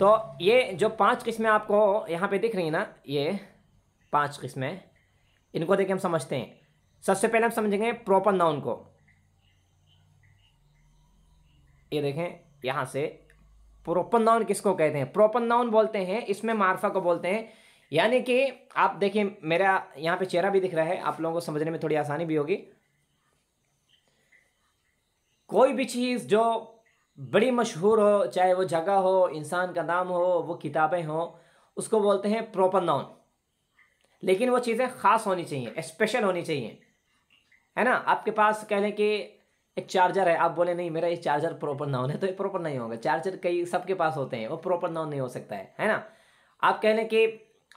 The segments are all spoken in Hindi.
तो ये जो 5 किस्में आपको यहाँ पे दिख रही हैं ना, ये 5 किस्में, इनको देख के हम समझते हैं। सबसे पहले हम समझेंगे प्रॉपर नाउन को। ये देखें यहाँ से, प्रॉपर नाउन किसको कहते हैं? प्रॉपर नाउन बोलते हैं इसमें मार्फा को बोलते हैं। यानी कि आप देखिए, मेरा यहाँ पे चेहरा भी दिख रहा है, आप लोगों को समझने में थोड़ी आसानी भी होगी। कोई भी चीज़ जो बड़ी मशहूर हो, चाहे वो जगह हो, इंसान का नाम हो, वो किताबें हो, उसको बोलते हैं प्रॉपर नाउन। लेकिन वो चीज़ें ख़ास होनी चाहिए, स्पेशल होनी चाहिए, है ना। आपके पास कह लें कि एक चार्जर है, आप बोले नहीं मेरा ये चार्जर प्रॉपर नाउन है, तो ये प्रॉपर नहीं होगा। चार्जर कई सबके पास होते हैं, वो प्रॉपर नाउन नहीं हो सकता है ना। आप कह लें कि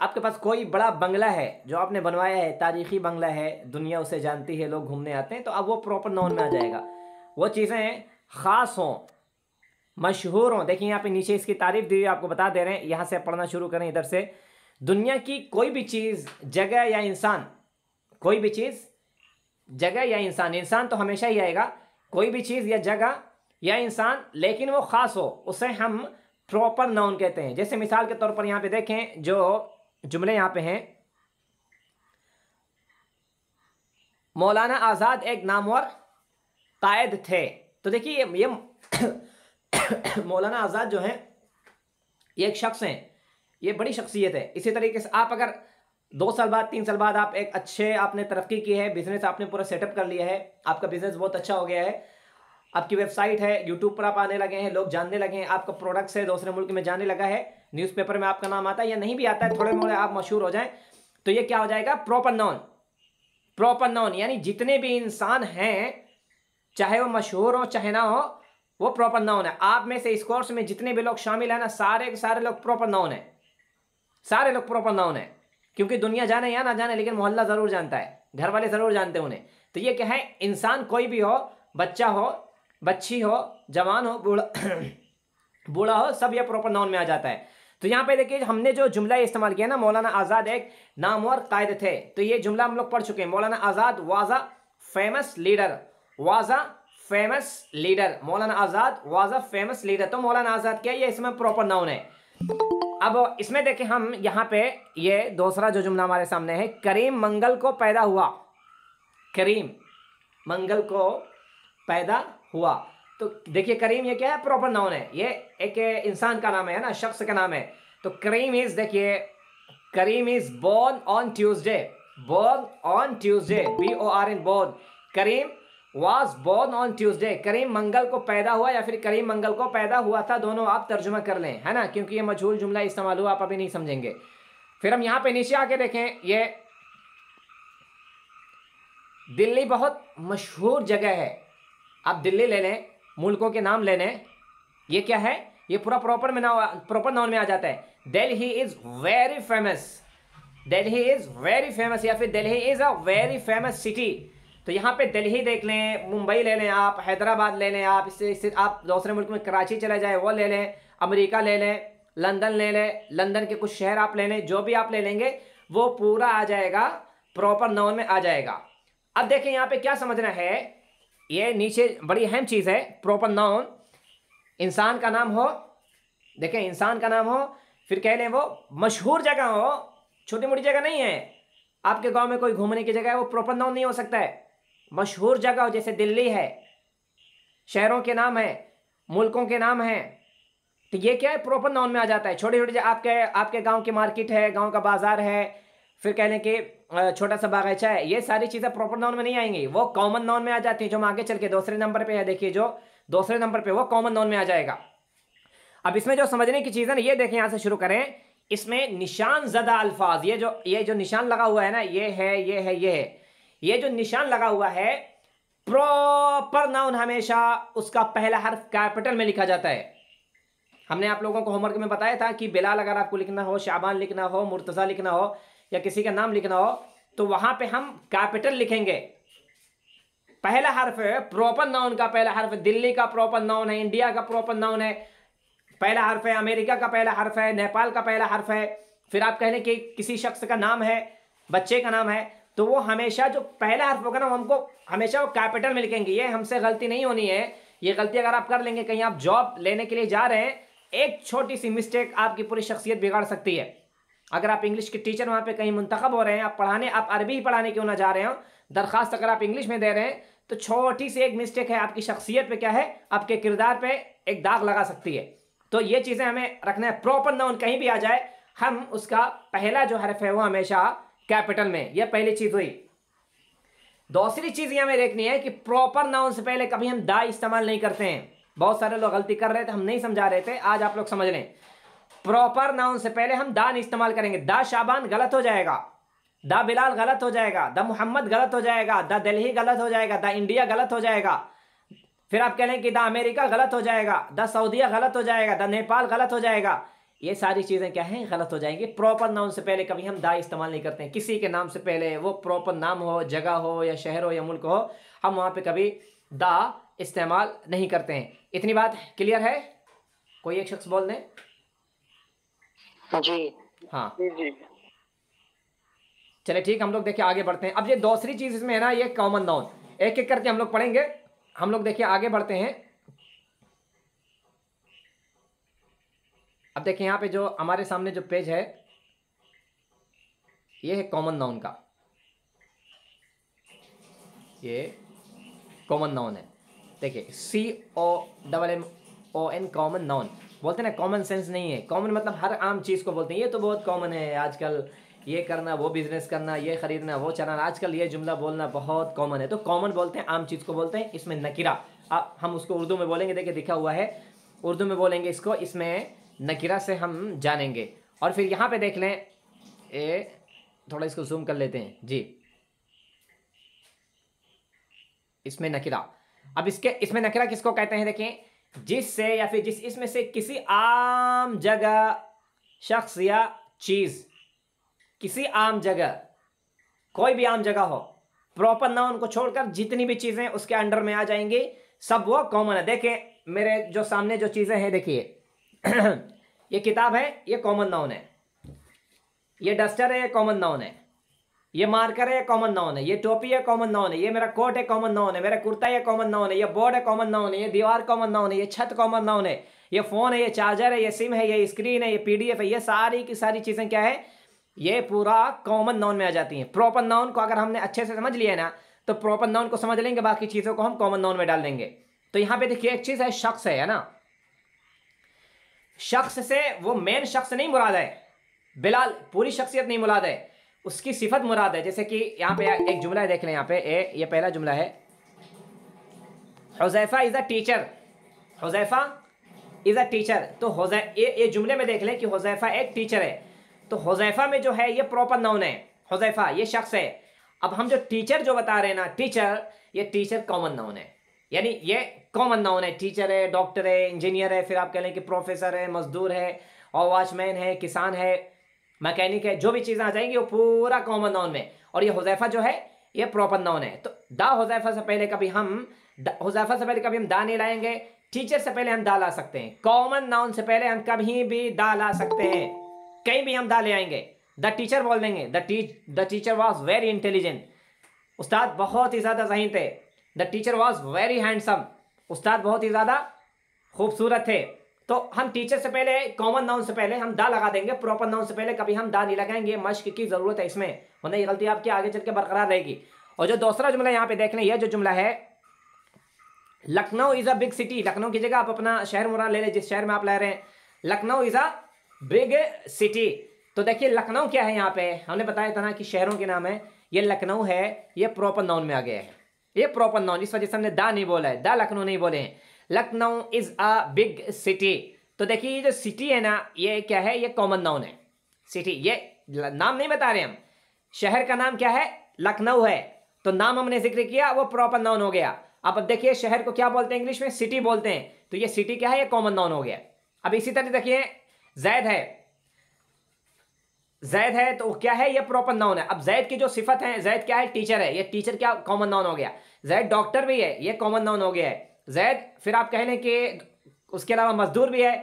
आपके पास कोई बड़ा बंगला है जो आपने बनवाया है, तारीखी बंगला है, दुनिया उसे जानती है, लोग घूमने आते हैं, तो अब वो प्रॉपर नाउन में आ जाएगा। वो चीज़ें ख़ास हों, मशहूर हों। देखिए यहाँ पे नीचे इसकी तारीफ दी हुई, आपको बता दे रहे हैं, यहाँ से पढ़ना शुरू करें इधर से। दुनिया की कोई भी चीज़, जगह या इंसान, कोई भी चीज़, जगह या इंसान, इंसान तो हमेशा ही आएगा, कोई भी चीज़ या जगह या इंसान, लेकिन वो ख़ास हो, उसे हम प्रॉपर नाउन कहते हैं। जैसे मिसाल के तौर पर यहाँ पे देखें, जो जुमले यहाँ पे हैं, मौलाना आज़ाद एक नामवर कायद थे। तो देखिए ये मौलाना आज़ाद जो हैं, ये एक शख्स हैं, ये बड़ी शख्सियत है। इसी तरीके से आप अगर 2 साल बाद, 3 साल बाद आप एक अच्छे, आपने तरक्की की है, बिजनेस आपने पूरा सेटअप कर लिया है, आपका बिजनेस बहुत अच्छा हो गया है, आपकी वेबसाइट है, यूट्यूब पर आप आने लगे हैं, लोग जानने लगे हैं, आपका प्रोडक्ट्स है दूसरे मुल्क में जाने लगा है, न्यूज़पेपर में आपका नाम आता है या नहीं भी आता है, थोड़े मोड़े आप मशहूर हो जाएं, तो ये क्या हो जाएगा? Proper noun. प्रॉपर नाउन यानी जितने भी इंसान हैं, चाहे वो मशहूर हो चाहे ना हो, वो प्रॉपर नाउन है। आप में से इस कोर्स में जितने भी लोग शामिल हैं ना, सारे के सारे लोग प्रॉपर नाउन है, सारे लोग प्रॉपर नाउन है। क्योंकि दुनिया जाने या ना जाने, लेकिन मोहल्ला जरूर जानता है, घर वाले जरूर जानते हैं उन्हें। तो ये क्या है? इंसान कोई भी हो, बच्चा हो, बच्ची हो, जवान हो, बूढ़ा बूढ़ा हो, सब ये प्रॉपर नाउन में आ जाता है। तो यहाँ पे देखिए, हमने जो जुमला इस्तेमाल किया ना, मौलाना आज़ाद एक नामवर कायद थे, तो ये जुमला हम लोग पढ़ चुके हैं। Maulana Azad was a famous leader, was a famous leader, Maulana Azad was a famous leader. तो मौलाना आज़ाद क्या है? ये इसमें प्रॉपर नाउन है। अब इसमें देखें हम यहाँ पे, ये दूसरा जो जुमला हमारे सामने है, करीम मंगल को पैदा हुआ। करीम मंगल को पैदा हुआ। तो देखिए करीम ये क्या है? प्रॉपर नाउन है, ये एक इंसान का नाम है ना, शख्स का नाम है। तो करीम इज, देखिए Karim is born on Tuesday, born on Tuesday, BORN born. Karim was born on Tuesday, Karim मंगल को पैदा हुआ या फिर करीम मंगल को पैदा हुआ था, दोनों आप तर्जुमा कर लें, है ना, क्योंकि ये मजहूल जुमला इस्तेमाल हुआ, आप अभी नहीं समझेंगे। फिर हम यहाँ पे नीचे आके देखें, ये दिल्ली बहुत मशहूर जगह है। आप दिल्ली ले लें, मुल्कों के नाम ले लें, ये क्या है? ये पूरा प्रॉपर नाउन में आ जाता है। Delhi is very famous, Delhi is very famous, या फिर Delhi is a very famous city. तो यहाँ पे दिल्ली देख लें, मुंबई ले लें, आप हैदराबाद ले लें, आप इससे आप दूसरे मुल्क में कराची चले जाए वो ले लें, अमेरिका ले लें, लंदन ले लें, लंदन के कुछ शहर आप ले लें, जो भी आप ले लेंगे वो पूरा आ जाएगा, प्रॉपर नाउन में आ जाएगा। अब देखें यहाँ पे क्या समझना है, ये नीचे बड़ी अहम चीज़ है। प्रॉपर नाउन, इंसान का नाम हो, देखें इंसान का नाम हो, फिर कह लें वो मशहूर जगह हो, छोटी मोटी जगह नहीं है, आपके गांव में कोई घूमने की जगह है, वो प्रॉपर नाउन नहीं हो सकता है। मशहूर जगह हो, जैसे दिल्ली है, शहरों के नाम है, मुल्कों के नाम है, तो ये क्या है? प्रॉपर नाउन में आ जाता है। छोटी छोटी आपके गांव की मार्केट है, गांव का बाजार है, फिर कह लें कि छोटा सा बागीचा है, ये सारी चीज़ें प्रॉपर नाउन में नहीं आएंगी, वो कॉमन नाउन में आ जाती है। जो हम आगे चल के दूसरे नंबर पे है, देखिए जो दूसरे नंबर पे वो कॉमन नाउन में आ जाएगा। अब इसमें जो समझने की चीज़ है ना, ये देखें, यहाँ से शुरू करें। इसमें निशान ज़दा अल्फाज, ये जो निशान लगा हुआ है ना, ये है, ये है, ये है, ये जो निशान लगा हुआ है, प्रॉपर नाउन हमेशा उसका पहला हर्फ कैपिटल में लिखा जाता है। हमने आप लोगों को होमवर्क में बताया था कि बिलाल अगर आपको लिखना हो, शाबान लिखना हो, मुर्तज़ा लिखना हो, या किसी का नाम लिखना हो, तो वहां पे हम कैपिटल लिखेंगे। पहला हर्फ है प्रॉपर नाउन का, पहला हर्फ दिल्ली का प्रॉपर नाउन है, इंडिया का प्रॉपर नाउन है, पहला हर्फ है अमेरिका का, पहला हर्फ है नेपाल का, पहला हर्फ है। फिर आप कह लें कि किसी शख्स का नाम है, बच्चे का नाम है, तो वो हमेशा जो पहला हर्फ होगा ना, हमको हमेशा वो कैपिटल में लिखेंगे। ये हमसे गलती नहीं होनी है। ये गलती अगर आप कर लेंगे, कहीं आप जॉब लेने के लिए जा रहे हैं एक छोटी सी मिस्टेक आपकी पूरी शख्सियत बिगाड़ सकती है। अगर आप इंग्लिश के टीचर वहाँ पे कहीं मुंतखब हो रहे हैं, आप पढ़ाने, आप अरबी ही पढ़ाने क्यों ना जा रहे हो, दरखास्त अगर आप इंग्लिश में दे रहे हैं, तो छोटी सी एक मिस्टेक है आपकी शख्सियत पे क्या है, आपके किरदार पे एक दाग लगा सकती है। तो ये चीज़ें हमें रखना है। प्रॉपर नाउन कहीं भी आ जाए, हम उसका पहला जो हरफ है वो हमेशा कैपिटल में, यह पहली चीज़ हुई। दूसरी चीज़ ये हमें देखनी है कि प्रॉपर नाउन से पहले कभी हम दा इस्तेमाल नहीं करते हैं। बहुत सारे लोग गलती कर रहे थे, हम नहीं समझा रहे थे, आज आप लोग समझ लें। प्रॉपर नाउन से पहले हम दा नहीं इस्तेमाल करेंगे। दा शाबान गलत हो जाएगा, दा बिलाल गलत हो जाएगा, दा मोहम्मद गलत हो जाएगा, दा दिल्ली गलत हो जाएगा, दा इंडिया गलत हो जाएगा। फिर आप कह लें कि दा अमेरिका गलत हो जाएगा, दा सऊदीया गलत हो जाएगा, दा नेपाल गलत हो जाएगा। ये सारी चीज़ें क्या हैं, गलत हो जाएंगी। प्रॉपर नाउन से पहले कभी हम दा इस्तेमाल नहीं करते हैं। किसी के नाम से पहले, वो प्रॉपर नाम हो, जगह हो या शहर हो या मुल्क हो, हम वहाँ पे कभी दा इस्तेमाल नहीं करते हैं। इतनी बात क्लियर है? कोई एक शख्स बोल दें। जी हाँ जी। चले ठीक, हम लोग देखिए आगे बढ़ते हैं। अब ये दूसरी चीज़ इसमें है ना, ये कॉमन नाउन, एक एक करके हम लोग पढ़ेंगे। हम लोग देखिए आगे बढ़ते हैं। अब देखिए यहाँ पे जो हमारे सामने जो पेज है, ये है कॉमन नाउन का, ये कॉमन नाउन है। देखिए COMMON कॉमन नाउन बोलते हैं ना, कॉमन सेंस नहीं है। कॉमन मतलब हर आम चीज़ को बोलते हैं, ये तो बहुत कॉमन है आजकल, ये करना, वो बिजनेस करना, ये खरीदना, वो चलाना, आजकल ये जुमला बोलना बहुत कॉमन है। तो कॉमन बोलते हैं, आम चीज़ को बोलते हैं। इसमें नकीरा, अब हम उसको उर्दू में बोलेंगे, देखिए दिखा हुआ है, उर्दू में बोलेंगे इसको, इसमें नकीरा से हम जानेंगे। और फिर यहाँ पे देख लें, थोड़ा इसको जूम कर लेते हैं जी, इसमें नकीरा। अब इसमें नकीरा किसको कहते हैं, देखें, जिससे या फिर जिस इसमें से किसी आम जगह, शख्स या चीज, किसी आम जगह, कोई भी आम जगह हो, प्रॉपर नाउन को छोड़कर जितनी भी चीजें उसके अंडर में आ जाएंगी, सब वो कॉमन है। देखें मेरे जो सामने जो चीजें हैं, देखिए ये किताब है, ये कॉमन नाउन है। ये डस्टर है, ये कॉमन नाउन है। ये मार्कर है, कॉमन नाउन है। ये टोपी है, कॉमन नाउन है। ये मेरा कोट है, कॉमन नाउन है। मेरा कुर्ता है, कॉमन नाउन है। ये बोर्ड है, कॉमन नाउन है। ये दीवार कॉमन नाउन है। ये छत कॉमन नाउन है। ये फोन है, ये चार्जर है, ये सिम है, ये स्क्रीन है, ये PDF है। ये सारी की सारी चीजें क्या है, ये पूरा कॉमन नाउन में आ जाती हैं। प्रॉपर नाउन को अगर हमने अच्छे से समझ लिया ना, तो प्रॉपर नाउन को समझ लेंगे, बाकी चीजों को हम कॉमन नाउन में डाल देंगे। तो यहाँ पे देखिए एक चीज है, शख्स है ना, शख्स से वो मेन शख्स नहीं मुराद है, बिलाल पूरी शख्सियत नहीं मुराद है, उसकी सिफत मुराद है। जैसे कि यहाँ पे एक जुमला है, देख लें यहाँ पे, ये पहला जुमला है, Huzaifa is a teacher, Huzaifa is a teacher. तो ये जुमले में देख लें कि हुज़ैफा एक टीचर है। तो हुज़ैफा में जो है ये प्रॉपर नाउन है, हुज़ैफा ये शख्स है। अब हम जो टीचर जो बता रहे हैं ना, टीचर, ये टीचर कॉमन नाउन है, यानी ये कॉमन नाउन है। टीचर है, डॉक्टर है, इंजीनियर है, फिर आप कह लें कि प्रोफेसर है, मजदूर है, और वॉचमैन है, किसान है, मैकेनिक है, जो भी चीज़ें आ जाएंगी वो पूरा कॉमन नाउन में। और ये हुज़ैफा जो है ये प्रॉपर नाउन है। तो दा हुज़ैफा से पहले कभी हम हुज़ैफा से पहले कभी हम दा नहीं लाएंगे। टीचर से पहले हम दा ला सकते हैं। कॉमन नाउन से पहले हम कभी भी दा ला सकते हैं, कहीं भी हम दा ले आएंगे। द टीचर बोल देंगे, the teacher was very intelligent, उस्ताद बहुत ही ज़्यादा ज़हीन थे। The teacher was very handsome, उस्ताद बहुत ही ज़्यादा खूबसूरत थे। तो हम टीचर से पहले, कॉमन नाउन से पहले हम दा लगा देंगे, प्रॉपर नाउन से पहले कभी हम दा नहीं लगाएंगे। मश्क की ज़रूरत है इसमें, वरना ये गलती आपकी आगे चल के बरकरार रहेगी। और जो दूसरा जुमला यहाँ पे देख लें, यह जो जुमला है, Lucknow is a big city, Lucknow की जगह आप अपना शहर मुराद ले लें, जिस शहर में आप रह रहे हैं। Lucknow is a big city. तो देखिए लखनऊ क्या है, यहाँ पे हमने बताया था ना कि शहरों के नाम है, ये लखनऊ है, ये प्रॉपर नाउन में आ गया है, ये प्रॉपर नाउन, इस वजह से हमने दा नहीं बोला है, दा लखनऊ नहीं बोले हैं। Lucknow is a big city. तो देखिए ये जो सिटी है ना, ये क्या है, ये कॉमन नाउन है। सिटी, ये नाम नहीं बता रहे हम, शहर का नाम क्या है, लखनऊ है, तो नाम हमने जिक्र किया, वो प्रॉपर नाउन हो गया। अब देखिए शहर को क्या बोलते हैं इंग्लिश में, सिटी बोलते हैं, तो ये सिटी क्या है, ये कॉमन नाउन हो गया। अब इसी तरह देखिए जैद है, जैद है तो क्या है, ये प्रॉपर नाउन है। अब जैद की जो सिफत है, जैद क्या है, टीचर है, ये टीचर क्या कॉमन नाउन हो गया। जैद डॉक्टर भी है, ये कॉमन नाउन हो गया है। जैद फिर आप कह लें कि उसके अलावा मजदूर भी है,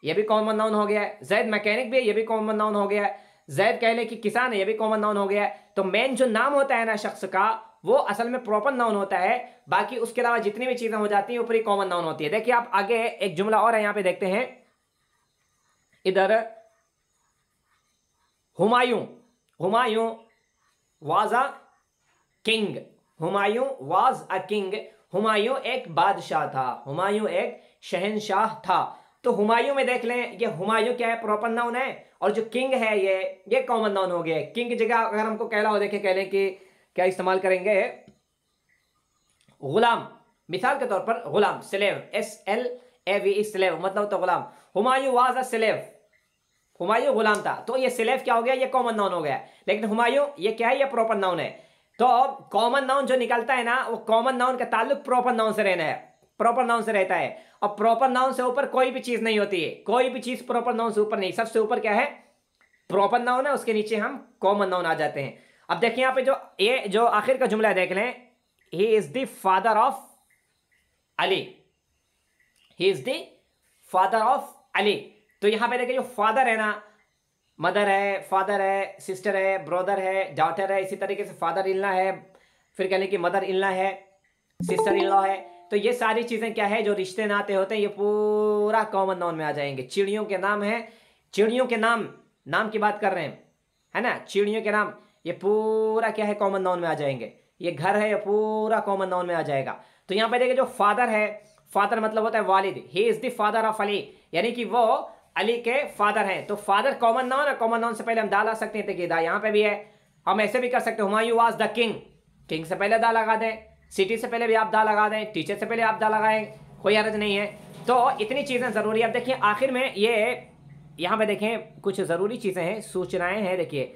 ये भी कॉमन नाउन हो गया है। जैद मैकेनिक भी है, ये भी कॉमन नाउन हो गया है। जैद कह लें कि किसान है, ये भी कॉमन नाउन हो गया है। तो मेन जो नाम होता है ना शख्स का, वो असल में प्रॉपर नाउन होता है, बाकी उसके अलावा जितनी भी चीजें हो जाती हैं ऊपरी कॉमन नाउन होती है। देखिए आप आगे एक जुमला और है, यहाँ पे देखते हैं, इधर Humayun, Humayun was a king, Humayun was a king, Humayun एक बादशाह था, हुमायूं एक शहंशाह था। तो हुमायूं में देख लें, ये हुमायूं क्या है, प्रॉपर नाउन है, और जो किंग है ये कॉमन नाउन हो गया है। किंग की जगह अगर हमको कहना हो, देखें कह लें कि क्या इस्तेमाल करेंगे, गुलाम, मिसाल के तौर पर गुलाम, स्लेव, SLAVE, स्लेव मतलब तो गुलाम। Humayun was a slave, Humayun गुलाम था, तो ये स्लेव क्या हो गया, ये कॉमन नाउन हो गया। लेकिन हुमायूं ये क्या है, ये प्रॉपर नाउन है। तो कॉमन नाउन जो निकलता है ना, वो कॉमन नाउन का ताल्लुक प्रॉपर नाउन से रहना है, प्रॉपर नाउन से रहता है। और प्रॉपर नाउन से ऊपर कोई भी चीज नहीं होती है, कोई भी चीज प्रॉपर नाउन से ऊपर नहीं, सबसे ऊपर क्या है, प्रॉपर नाउन है, उसके नीचे हम कॉमन नाउन आ जाते हैं। अब देखिए यहाँ पे जो आखिर का जुमला देख लें, he is the father of Ali, he is the father of Ali. तो यहां पे देखिए जो फादर है ना, मदर है, फादर है, सिस्टर है, ब्रदर है, डॉटर है, इसी तरीके से फादर इन लॉ है, फिर कह लें कि मदर इन लॉ है, सिस्टर इन लॉ है। तो ये सारी चीजें क्या है, जो रिश्ते नाते होते हैं, ये पूरा कॉमन नाउन में आ जाएंगे। चिड़ियों के नाम है, चिड़ियों के नाम की बात कर रहे हैं, है ना, चिड़ियों के नाम, ये पूरा क्या है, कॉमन नाउन में आ जाएंगे। ये घर है, ये पूरा कॉमन नाउन में आ जाएगा। तो यहाँ पे देखिए जो फादर है, फादर मतलब होता है वालिद, he is the father of Ali, यानी कि वो अली के फादर हैं। तो फादर कॉमन नाउन है, कॉमन नाउन से पहले हम दा ला सकते हैं, देखिए दा यहाँ पे भी है। हम ऐसे भी कर सकते हैं, Humayun was the king, king से पहले दा लगा दें, सिटी से पहले भी आप दा लगा दें, टीचर से पहले आप दा लगाएं, कोई हर्ज नहीं है। तो इतनी चीजें जरूरी है। अब देखिए आखिर में ये यहाँ पे देखें कुछ जरूरी चीजें हैं, सूचनाएं हैं। देखिए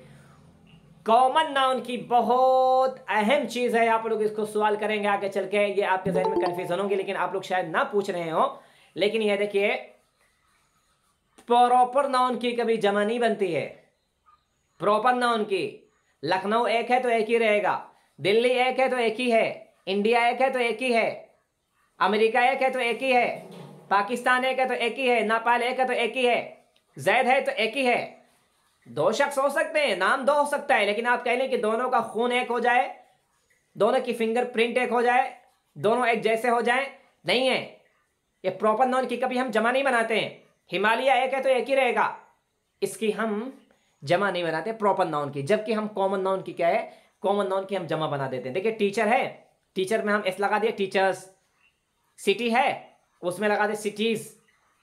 कॉमन नाउन की बहुत अहम चीज है, आप लोग इसको सवाल करेंगे आगे चल के, ये आपके जहन में कंफ्यूजन होंगे, लेकिन आप लोग शायद ना पूछ रहे हो। लेकिन ये देखिए प्रॉपर नाउन की कभी जमा नहीं बनती है, प्रॉपर नाउन की। लखनऊ एक है तो एक ही रहेगा, दिल्ली एक है तो एक ही है, इंडिया एक है तो एक ही है, अमेरिका एक है तो एक ही है, पाकिस्तान एक है तो एक ही है, नेपाल एक है तो एक ही है, जैद है तो एक ही है। दो शख्स हो सकते हैं, नाम दो हो सकता है, लेकिन आप कह लें कि दोनों का खून एक हो जाए, दोनों की फिंगरप्रिंट एक हो जाए, दोनों एक जैसे हो जाए, नहीं है। ये प्रॉपर नाउन की कभी हम जमा नहीं बनाते हैं। हिमालय एक है तो एक ही रहेगा, इसकी हम जमा नहीं बनाते प्रॉपर नाउन की। जबकि हम कॉमन नाउन की क्या है, कॉमन नाउन की हम जमा बना देते हैं। देखिए टीचर है, टीचर में हम एस लगा दिए, टीचर्स। सिटी है, उसमें लगा दे सिटीज,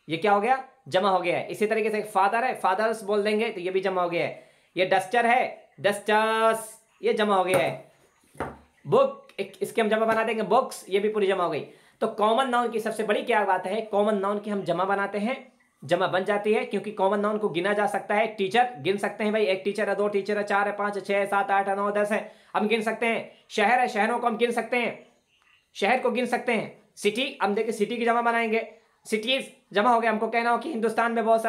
ये क्या हो गया, जमा हो गया है। इसी तरीके से फादर है, फादर्स बोल देंगे तो ये भी जमा हो गया है। ये डस्टर है, डस्टर्स, ये जमा हो गया है। बुक, इसके हम जमा बना देंगे बुक्स, ये भी पूरी जमा हो गई। तो कॉमन नाउन की सबसे बड़ी क्या बात है, कॉमन नाउन की हम जमा बनाते हैं, जमा बन जाती है, क्योंकि कॉमन नाउन को गिना जा सकता है। टीचर गिन सकते हैं भाई, एक टीचर है, दो टीचर है, 4 है, 5 है, 6 है, 7 8 9 10 है, हम गिन सकते हैं। शहर है, शहरों को हम गिन सकते हैं, शहर को गिन सकते हैं। सिटी, हम देखिए सिटी की जमा बनाएंगे, सिटीज जमा हो गया। हमको कहना हो कि हिंदुस्तान में बहुत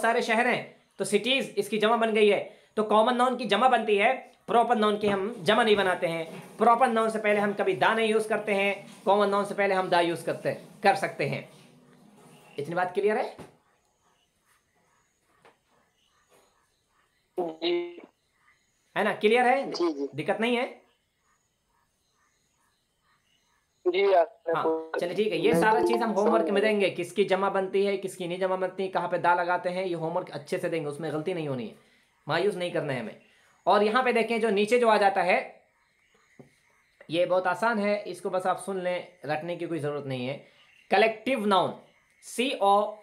सारे शहर हैं, तो सिटीज इसकी जमा बन गई है। तो कॉमन नाउन की जमा बनती है, प्रॉपर नाउन की हम जमा नहीं बनाते हैं। प्रॉपर नाउन से पहले हम कभी दा नहीं यूज करते हैं, कॉमन नाउन से पहले हम दा यूज कर सकते हैं। इतनी बात क्लियर है? है ना, क्लियर है? दिक्कत नहीं है? हाँ चलिए ठीक है। ये सारा चीज हम होमवर्क में देंगे, किसकी जमा बनती है, किसकी नहीं जमा बनती, कहाँ पे दा लगाते हैं, ये होमवर्क अच्छे से देंगे, उसमें गलती नहीं होनी है, मायूस नहीं करना है हमें। और यहाँ पे देखें जो नीचे जो आ जाता है, ये बहुत आसान है, इसको बस आप सुन लें, रटने की कोई जरूरत नहीं है। Collective noun, COLLECTIV,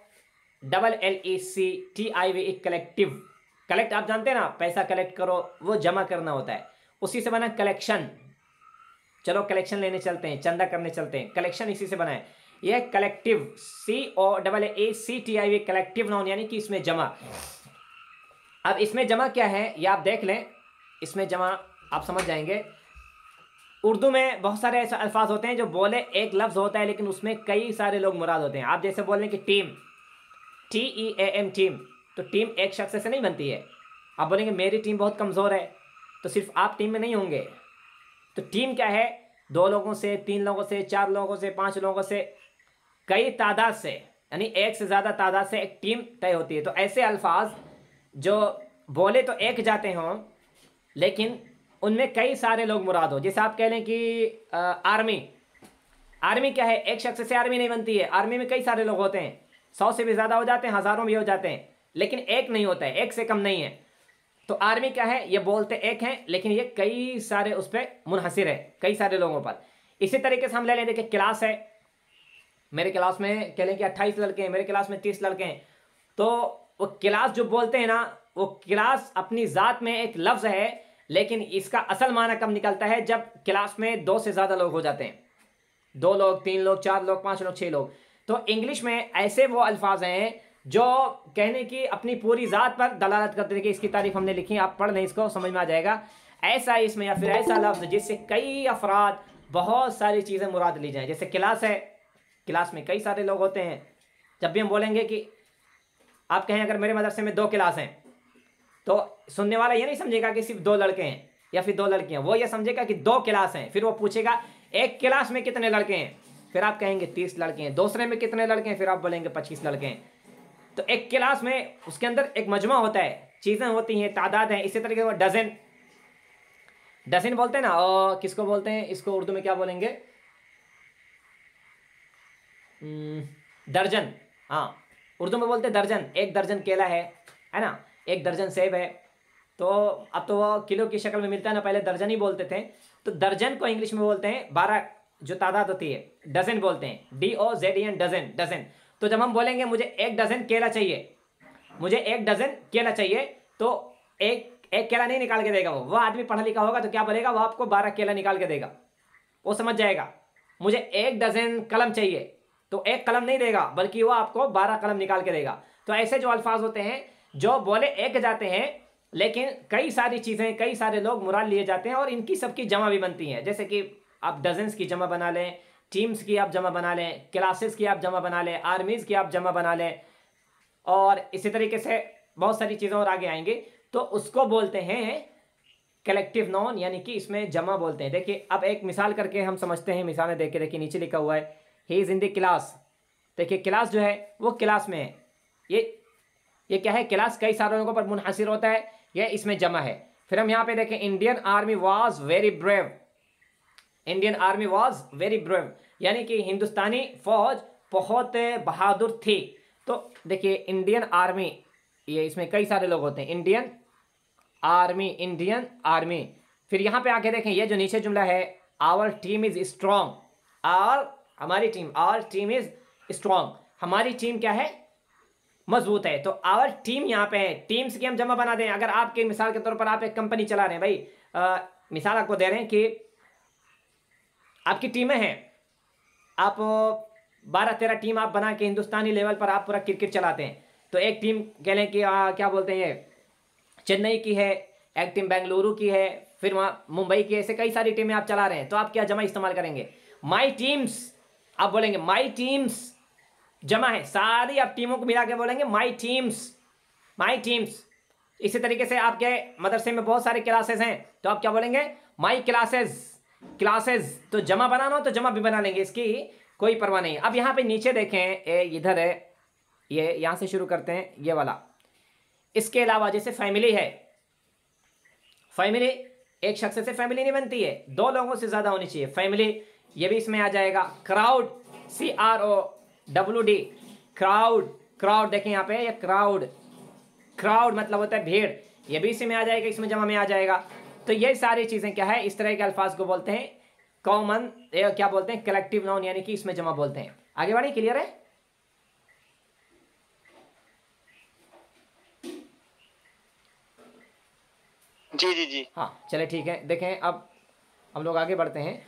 collective. Collect आप जानते हैं ना, पैसा कलेक्ट करो, वो जमा करना होता है, उसी से बना कलेक्शन। चलो कलेक्शन लेने चलते हैं, चंदा करने चलते हैं, कलेक्शन इसी से बना है। यह कलेक्टिव, COLLECTIV, कलेक्टिव नाउन, यानी कि इसमें जमा। अब इसमें जमा क्या है ये आप देख लें, इसमें जमा आप समझ जाएंगे। उर्दू में बहुत सारे ऐसे अल्फाज होते हैं जो बोले एक लफ्ज होता है, लेकिन उसमें कई सारे लोग मुराद होते हैं। आप जैसे बोल रहे हैं कि टीम, TEAM, टीम, तो टीम एक शख्स से नहीं बनती है। आप बोलेंगे मेरी टीम बहुत कमज़ोर है, तो सिर्फ आप टीम में नहीं होंगे। तो टीम क्या है, 2 लोगों से, 3 लोगों से, 4 लोगों से, 5 लोगों से, कई तादाद से, यानी एक से ज़्यादा तादाद से एक टीम तय होती है। तो ऐसे अल्फाज जो बोले तो एक जाते हों, लेकिन उनमें कई सारे लोग मुराद हो। जैसे आप कह लें कि आर्मी, आर्मी क्या है, एक शख्स से आर्मी नहीं बनती है, आर्मी में कई सारे लोग होते हैं, 100 से भी ज़्यादा हो जाते हैं, हज़ारों भी हो जाते हैं, लेकिन एक नहीं होता है, एक से कम नहीं है। तो आर्मी क्या है, ये बोलते एक हैं लेकिन ये कई सारे उस पर मुनहसिर है, कई सारे लोगों पर। इसी तरीके से हम ले लें, देखिए क्लास है, मेरे क्लास में कह लें कि 28 लड़के हैं, मेरे क्लास में 30 लड़के हैं, तो वो क्लास जो बोलते हैं ना, वो क्लास अपनी ज़ात में एक लफ्ज़ है, लेकिन इसका असल माना कब निकलता है, जब क्लास में 2 से ज़्यादा लोग हो जाते हैं, 2 लोग, 3 लोग, 4 लोग, 5 लोग, 6 लोग। तो इंग्लिश में ऐसे वो अल्फाज हैं जो कहने की अपनी पूरी ज़ात पर दलालत करते हैं कि इसकी तारीफ हमने लिखी, आप पढ़ लें इसको, समझ में आ जाएगा। ऐसा इसमें या फिर ऐसा लफ्ज़ जिससे कई अफराद, बहुत सारी चीज़ें मुराद ली जाएँ। जैसे क्लास है, क्लास में कई सारे लोग होते हैं। जब भी हम बोलेंगे कि आप कहें अगर मेरे मदरसे में 2 क्लास हैं, तो सुनने वाला ये नहीं समझेगा कि सिर्फ 2 लड़के हैं या फिर 2 लड़कियां, वो ये समझेगा कि 2 क्लास हैं। फिर वो पूछेगा एक क्लास में कितने लड़के हैं, फिर आप कहेंगे 30 लड़के हैं। दूसरे में कितने लड़के हैं, फिर आप बोलेंगे 25 लड़के हैं। तो एक क्लास में उसके अंदर एक मजमा होता है, चीज़ें होती हैं, तादाद है। इसी तरीके से डजन, डजन बोलते हैं ना, और किसको बोलते हैं, इसको उर्दू में क्या बोलेंगे, दर्जन। हाँ, उर्दू में बोलते हैं दर्जन। 1 दर्जन केला है ना, 1 दर्जन सेब है। तो अब तो वो किलो की शक्ल में मिलता है ना, पहले दर्जन ही बोलते थे। तो दर्जन को इंग्लिश में बोलते हैं 12 जो तादाद होती है, डजन बोलते हैं, DOZN, डजन, डजन। तो जब हम बोलेंगे मुझे 1 डजन केला चाहिए, मुझे 1 डजन केला चाहिए, तो एक केला नहीं निकाल के देगा वो आदमी पढ़ा लिखा होगा तो क्या बोलेगा, वो आपको 12 केला निकाल के देगा, वो समझ जाएगा। मुझे 1 डजन कलम चाहिए, तो 1 कलम नहीं देगा, बल्कि वो आपको 12 कलम निकाल के देगा। तो ऐसे जो अल्फाज होते हैं जो बोले एक जाते हैं, लेकिन कई सारी चीज़ें, कई सारे लोग मुराद लिए जाते हैं, और इनकी सबकी जमा भी बनती हैं। जैसे कि आप डजन्स की जमा बना लें, टीम्स की आप जमा बना लें, क्लासेस की आप जमा बना लें, आर्मीज़ की आप जमा बना लें, और इसी तरीके से बहुत सारी चीज़ें और आगे आएंगी। तो उसको बोलते हैं कलेक्टिव नाउन, यानी कि इसमें जमा बोलते हैं। देखिए अब एक मिसाल करके हम समझते हैं, मिसालें देख के देखिए, नीचे लिखा हुआ है he is in the class. देखिए क्लास जो है वो क्लास में है, ये क्या है, क्लास कई सारे लोगों पर मुनहसिर होता है, ये इसमें जमा है। फिर हम यहाँ पे देखें, Indian army was very brave, Indian army was very brave, यानी कि हिंदुस्तानी फौज बहुत बहादुर थी। तो देखिए इंडियन आर्मी, ये इसमें कई सारे लोग होते हैं, इंडियन आर्मी, इंडियन आर्मी। फिर यहाँ पे आके देखें, ये जो नीचे जुमला है, आवर टीम इज स्ट्रॉन्ग, और हमारी team, our team is strong, हमारी टीम क्या है, मजबूत है। तो आवर टीम यहाँ पे है, टीम्स की हम जमा बना दें। अगर आपके मिसाल के तौर पर आप एक कंपनी चला रहे हैं भाई, मिसाल आपको दे रहे हैं कि आपकी टीमें हैं, आप 12-13 टीम आप बना के हिंदुस्तानी लेवल पर आप पूरा क्रिकेट चलाते हैं। तो एक टीम कह लें कि क्या बोलते हैं, चेन्नई की है, एक टीम बेंगलुरु की है, फिर वहाँ मुंबई की, ऐसे कई सारी टीमें आप चला रहे हैं। तो आप क्या जमा इस्तेमाल करेंगे, माई टीम्स, आप बोलेंगे माई टीम्स, जमा है, सारी आप टीमों को मिला के बोलेंगे माई टीम्स, माई टीम्स। इसी तरीके से आपके मदरसे में बहुत सारे क्लासेस हैं, तो आप क्या बोलेंगे, माई क्लासेस, क्लासेस। तो जमा बनाना हो तो जमा भी बना लेंगे, इसकी कोई परवाह नहीं। अब यहाँ पे नीचे देखें, इधर है, ये यहाँ से शुरू करते हैं, ये वाला। इसके अलावा जैसे फैमिली है, फैमिली एक शख्स से फैमिली नहीं बनती है, 2 लोगों से ज़्यादा होनी चाहिए फैमिली, ये भी इसमें आ जाएगा। क्राउड, CROWD, क्राउड, क्राउड देखें यहाँ पे, ये क्राउड, क्राउड मतलब होता है भीड़, ये भी इसमें आ जाएगा, इसमें जमा में आ जाएगा। तो ये सारी चीज़ें क्या है, इस तरह के अल्फाज को बोलते हैं कॉमन, क्या बोलते हैं, कलेक्टिव नाउन, यानी कि इसमें जमा बोलते हैं। आगे बढ़े, क्लियर है। जी जी जी। हाँ चले ठीक है, देखें अब हम लोग आगे बढ़ते हैं।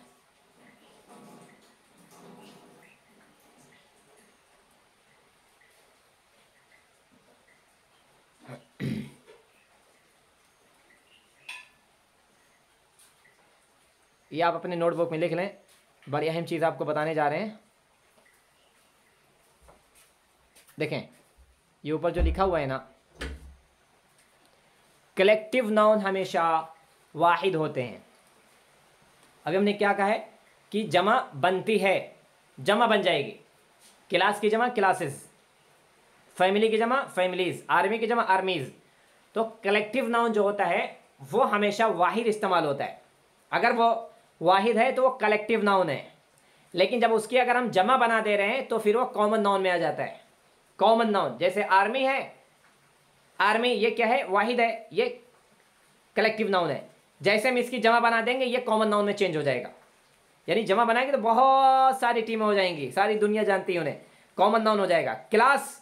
ये आप अपने नोटबुक में लिख लें, बड़ी अहम चीज़ आपको बताने जा रहे हैं। देखें ये ऊपर जो लिखा हुआ है ना, कलेक्टिव नाउन हमेशा वाहिद होते हैं। अभी हमने क्या कहा है कि जमा बनती है, जमा बन जाएगी, क्लास की जमा क्लासेस, फैमिली की जमा फैमिलीज, आर्मी की जमा आर्मीज। तो कलेक्टिव नाउन जो होता है वो हमेशा वाहिद इस्तेमाल होता है। अगर वो वाहिद है तो वो कलेक्टिव नाउन है, लेकिन जब उसकी अगर हम जमा बना दे रहे हैं तो फिर वो कॉमन नाउन में आ जाता है। कॉमन नाउन, जैसे आर्मी है, आर्मी ये क्या है, वाहिद है, ये कलेक्टिव नाउन है। जैसे हम इसकी जमा बना देंगे ये कॉमन नाउन में चेंज हो जाएगा, यानी जमा बनाएंगे तो बहुत सारी टीमें हो जाएंगी, सारी दुनिया जानती है उन्हें, कॉमन नाउन हो जाएगा। क्लास